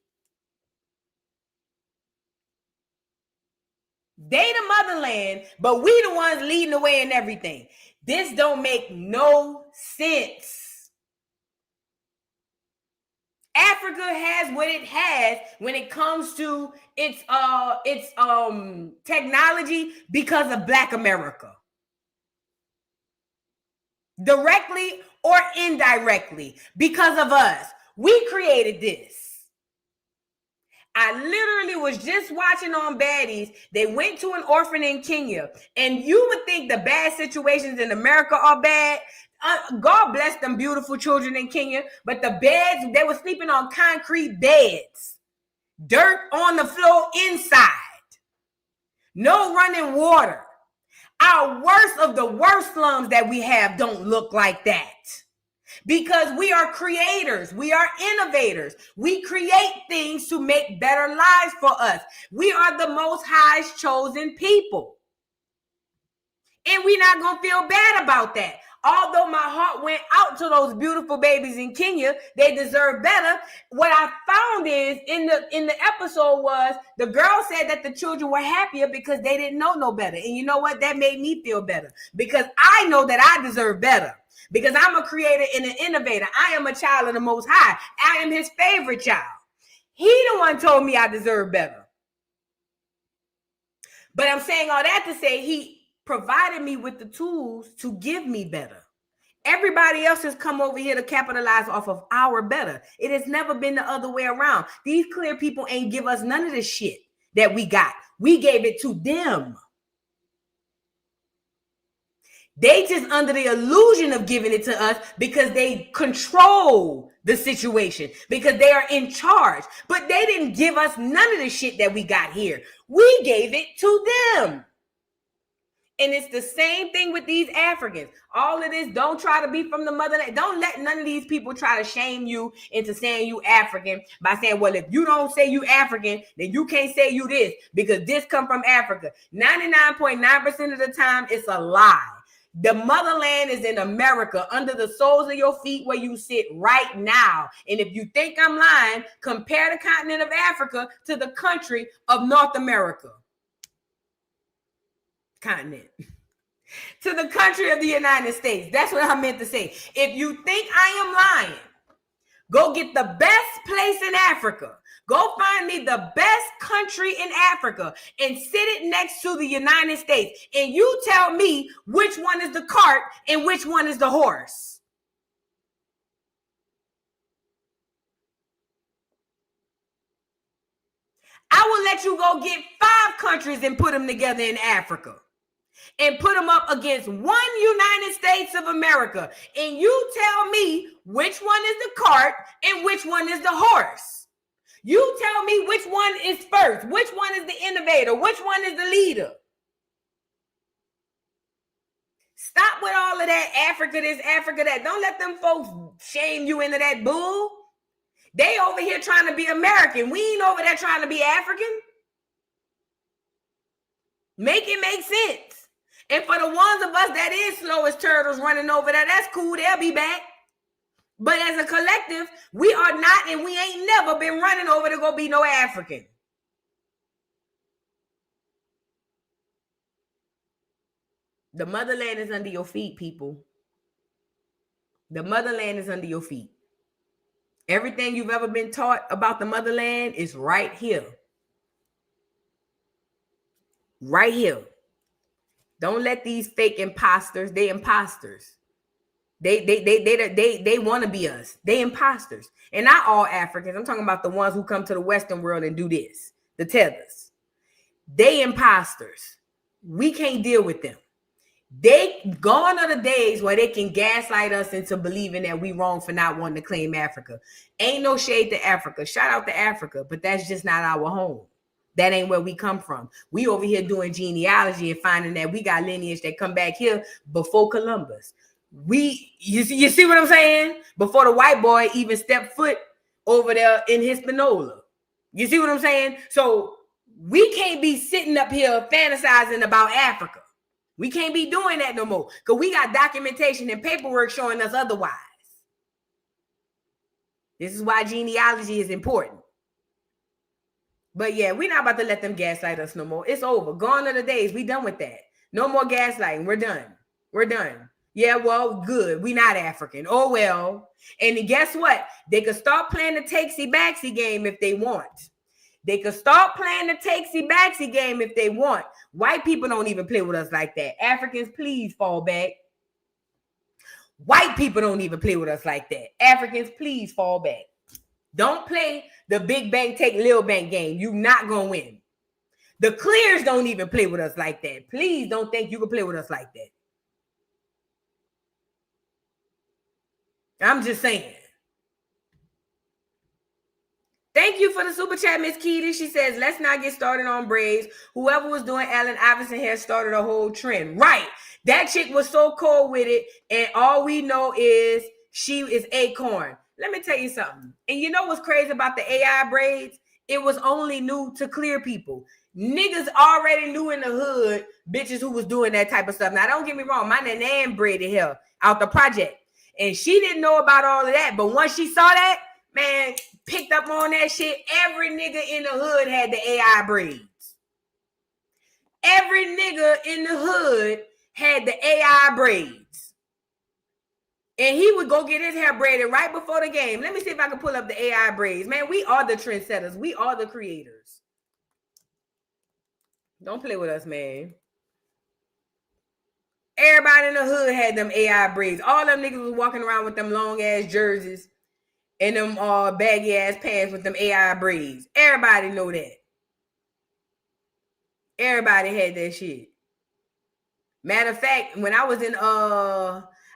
They the motherland, but we the ones leading the way in everything. This don't make no sense. Africa has what it has when it comes to its technology because of Black America. Directly or indirectly, because of us. We created this. I literally was just watching on Baddies. They went to an orphan in Kenya, and you would think the bad situations in America are bad. God bless them beautiful children in Kenya, but the beds, they were sleeping on concrete beds, dirt on the floor inside, no running water. Our worst of the worst slums that we have don't look like that. Because we are creators, we are innovators. We create things to make better lives for us. We are the Most High's chosen people. And we're not going to feel bad about that. Although my heart went out to those beautiful babies in Kenya, they deserve better. What I found is in the episode was the girl said that the children were happier because they didn't know no better. And you know what? That made me feel better because I know that I deserve better. Because I'm a creator and an innovator. I am a child of the Most High. I am his favorite child. He the one told me I deserve better. But I'm saying all that to say he provided me with the tools to give me better. Everybody else has come over here to capitalize off of our better. It has never been the other way around. These clear people ain't give us none of the shit that we got. We gave it to them. They just under the illusion of giving it to us because they control the situation, because they are in charge. But they didn't give us none of the shit that we got here. We gave it to them. And it's the same thing with these Africans. All of this, don't try to be from the motherland. Don't let none of these people try to shame you into saying you African by saying, well, if you don't say you African, then you can't say you this because this come from Africa. 99.9% of the time, it's a lie. The motherland is in America, under the soles of your feet where you sit right now. And if you think I'm lying, compare the continent of Africa to the country of North America. Continent. To the country of the United States. That's what I meant to say. If you think I am lying, go get the best place in Africa. Go find me the best country in Africa and sit it next to the United States. And you tell me which one is the cart and which one is the horse. I will let you go get 5 countries and put them together in Africa. And put them up against one United States of America. And you tell me which one is the cart and which one is the horse. You tell me which one is first, which one is the innovator, which one is the leader. Stop with all of that Africa this, Africa that. Don't let them folks shame you into that bull. They over here trying to be American. We ain't over there trying to be African. Make it make sense. And for the ones of us that is slow as turtles running over there, that's cool. They'll be back. But as a collective, we are not, and we ain't never been running over to go be no African. The motherland is under your feet, people. The motherland is under your feet. Everything you've ever been taught about the motherland is right here. Right here. Don't let these fake imposters, they imposters. They want to be us. They imposters. And not all Africans. I'm talking about the ones who come to the Western world and do this. The tethers. They imposters. We can't deal with them. They gone are the days where they can gaslight us into believing that we wrong for not wanting to claim Africa. Ain't no shade to Africa. Shout out to Africa, but that's just not our home. That ain't where we come from. We over here doing genealogy and finding that we got lineage that come back here before Columbus. You see what I'm saying? Before the white boy even stepped foot over there in Hispaniola. You see what I'm saying? So we can't be sitting up here fantasizing about Africa. We can't be doing that no more because we got documentation and paperwork showing us otherwise. This is why genealogy is important. But yeah, we're not about to let them gaslight us no more. It's over. Gone are the days. We done with that. No more gaslighting. We're done. We're done. Yeah, well, good. We not African. Oh, well. And guess what? They could start playing the takesy-backsy game if they want. They could start playing the takesy-backsy game if they want. White people don't even play with us like that. Africans, please fall back. White people don't even play with us like that. Africans, please fall back. Don't play the big bank take little bank game. You're not going to win. The clears don't even play with us like that. Please don't think you can play with us like that. I'm just saying. Thank you for the super chat, Miss Keita. She says, let's not get started on braids. Whoever was doing Allen Iverson hair started a whole trend. Right. That chick was so cold with it. And all we know is she is Acorn. Let me tell you something. And you know what's crazy about the AI braids? It was only new to clear people. Niggas already knew in the hood bitches who was doing that type of stuff. Now, don't get me wrong. My nan braided hair out the project. And she didn't know about all of that. But once she saw that, man, picked up on that shit. Every nigga in the hood had the AI braids. Every nigga in the hood had the AI braids. And he would go get his hair braided right before the game. Let me see if I can pull up the AI braids. Man, we are the trendsetters. We are the creators. Don't play with us, man. Everybody in the hood had them AI braids. All them niggas was walking around with them long ass jerseys and them baggy ass pants with them AI braids. Everybody know that. Everybody had that shit. Matter of fact, when I was in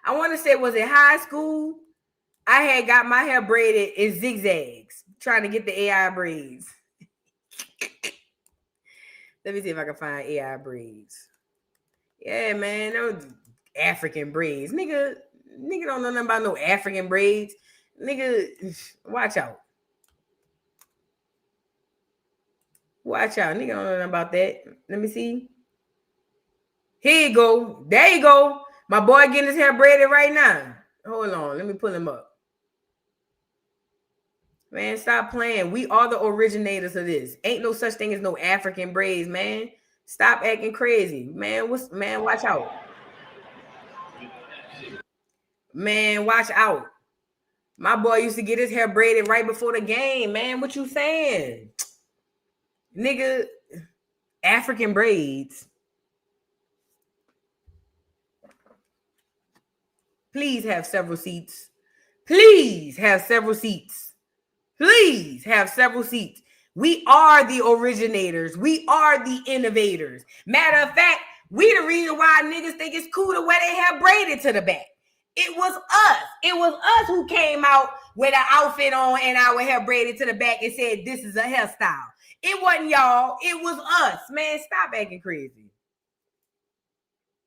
I want to say, was it high school? I had got my hair braided in zigzags, trying to get the AI braids. Let me see if I can find AI braids. Yeah, man, those African braids. Nigga don't know nothing about no African braids. Nigga, watch out. Watch out. Nigga don't know nothing about that. Let me see. Here you go. There you go. My boy getting his hair braided right now. Hold on. Let me pull him up. Man, stop playing. We are the originators of this. Ain't no such thing as no African braids, man. Stop acting crazy. Man, watch out. Man, watch out. My boy used to get his hair braided right before the game, man. What you saying? Nigga, African braids. Please have several seats. Please have several seats. Please have several seats. We are the originators. We are the innovators. Matter of fact, we the reason why niggas think it's cool to wear their hair braided to the back. It was us. It was us who came out with an outfit on and our hair braided to the back and said, this is a hairstyle. It wasn't y'all. It was us. Man, stop acting crazy.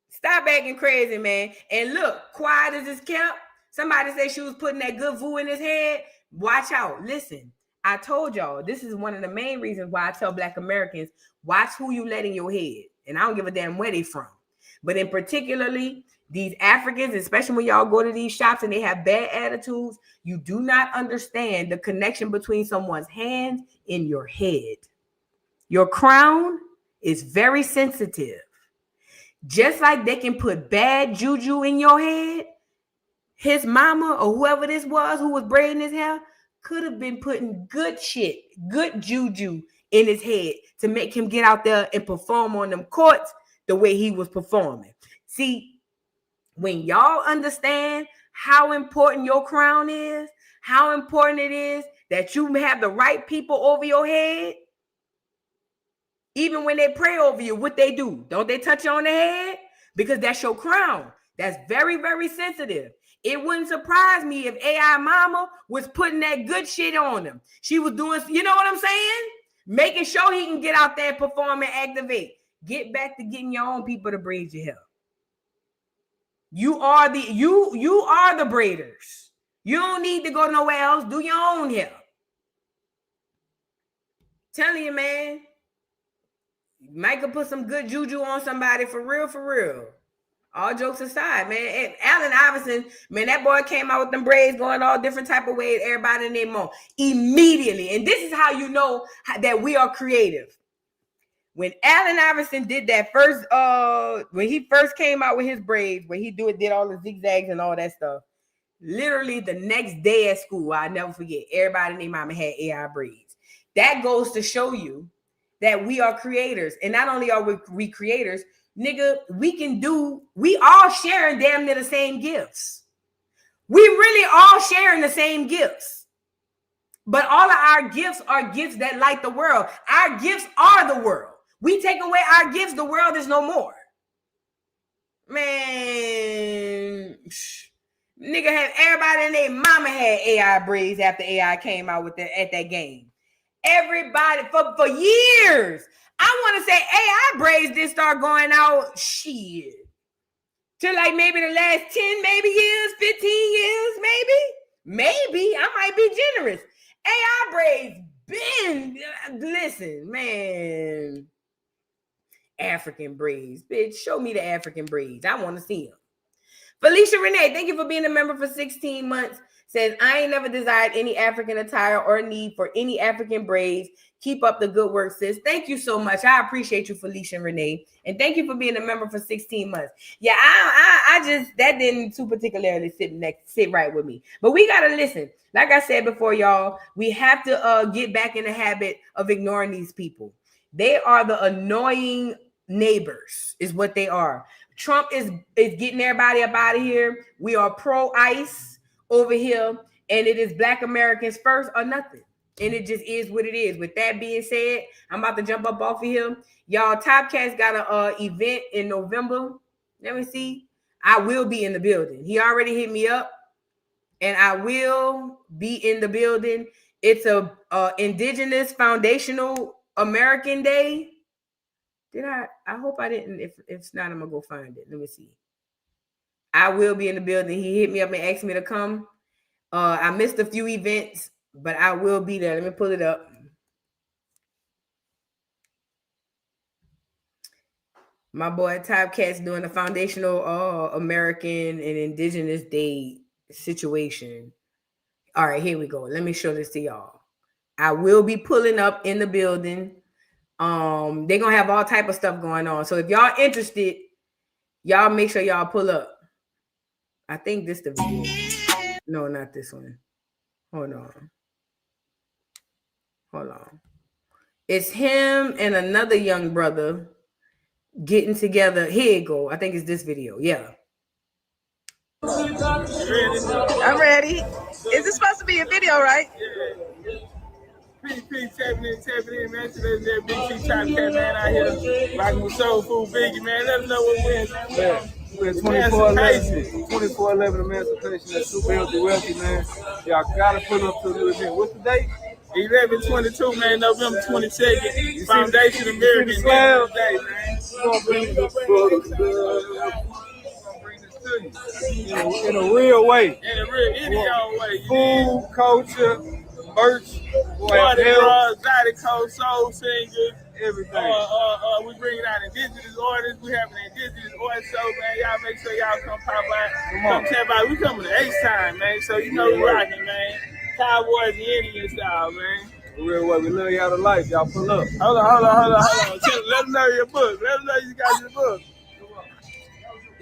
Stop acting crazy, man. And look, quiet as it's kept. Somebody said she was putting that good voo in his head. Watch out. Listen, I told y'all, this is one of the main reasons why I tell Black Americans, watch who you let in your head. And I don't give a damn where they from. But in particularly, these Africans, especially when y'all go to these shops and they have bad attitudes, you do not understand the connection between someone's hands and your head. Your crown is very sensitive. Just like they can put bad juju in your head, his mama or whoever this was who was braiding his hair could have been putting good shit, good juju in his head to make him get out there and perform on them courts the way he was performing. See, when y'all understand how important your crown is, how important it is that you have the right people over your head, even when they pray over you, what they do? Don't they touch you on the head? Because that's your crown. That's very, very sensitive. It wouldn't surprise me if AI mama was putting that good shit on him. She was doing, you know what I'm saying? Making sure he can get out there and perform and activate. Get back to getting your own people to braid your hair. You are the braiders. You don't need to go nowhere else. Do your own hair. Telling you, man. Michael put some good juju on somebody for real, for real. All jokes aside, man. And Allen Iverson, man, that boy came out with them braids going all different type of ways. Everybody in their mom immediately. And this is how you know that we are creative. When Allen Iverson did that first, when he first came out with his braids, when he did all the zigzags and all that stuff, literally the next day at school, I'll never forget, everybody in their mama had AI braids. That goes to show you that we are creators. And not only are we creators, nigga, we all sharing damn near the same gifts. We really all sharing the same gifts. But all of our gifts are gifts that light the world. Our gifts are the world. We take away our gifts, the world is no more. Man, nigga, had everybody in their mama had AI braids after AI came out with at that game. Everybody for years. I want to say AI braids didn't start going out shit to like maybe the last 10 maybe years, 15 years, maybe. I might be generous. AI braids been, listen, man. African braids, bitch. Show me the African braids. I want to see them. Felicia Renee, thank you for being a member for 16 months. Says, I ain't never desired any African attire or need for any African braids. Keep up the good work, sis. Thank you so much. I appreciate you, Felicia Renee. And thank you for being a member for 16 months. Yeah, I just, that didn't too particularly sit right with me. But we got to listen. Like I said before, y'all, we have to get back in the habit of ignoring these people. They are the annoying neighbors is what they are. Trump is getting everybody up out of here. We are pro-ICE over here, and it is Black Americans first or nothing. And it just is what it is. With that being said, I'm about to jump up off of here. Y'all, Top Cat's got an event in November. Let me see. I will be in the building. He already hit me up, and I will be in the building. It's a Indigenous Foundational American Day. Did I hope I didn't. If it's not, I'm gonna go find it. Let me see. I will be in the building. He hit me up and asked me to come. I missed a few events, but I will be there. Let me pull it up. My boy Top Cat's doing a Foundational American and Indigenous Day situation. All right, here we go. Let me show this to y'all. I will be pulling up in the building. They're gonna have all type of stuff going on. So if y'all interested, y'all make sure y'all pull up. I think this the video. No, not this one. Hold on. It's him and another young brother getting together. Here you go. I think it's this video. Yeah. I'm ready. Is this supposed to be a video, right? Peace, tapping in, man. Today's that Big T Top Cat, man, out here rocking with Soul Food Biggie, man. Let them know what wins. Yeah. We're 24/11 emancipation. That's super healthy, wealthy, man. Y'all gotta put up to the event. What's the date? 11/22, man, November 22nd. Foundation American Day, man. We're gonna bring this to you in a real way. In a real idiot way. Food, culture, merch, Party bras, Zydeco, soul singers, everything. We bringing out indigenous artists. We have an indigenous art show, man. Y'all make sure y'all come pop by. Come tap out. We coming to H-Time, man. So you know we rocking, man. Cowboys and Indian style, man. Real way. We love y'all to life. Y'all pull up. Hold on. Let them know your book. Let them know you got your book.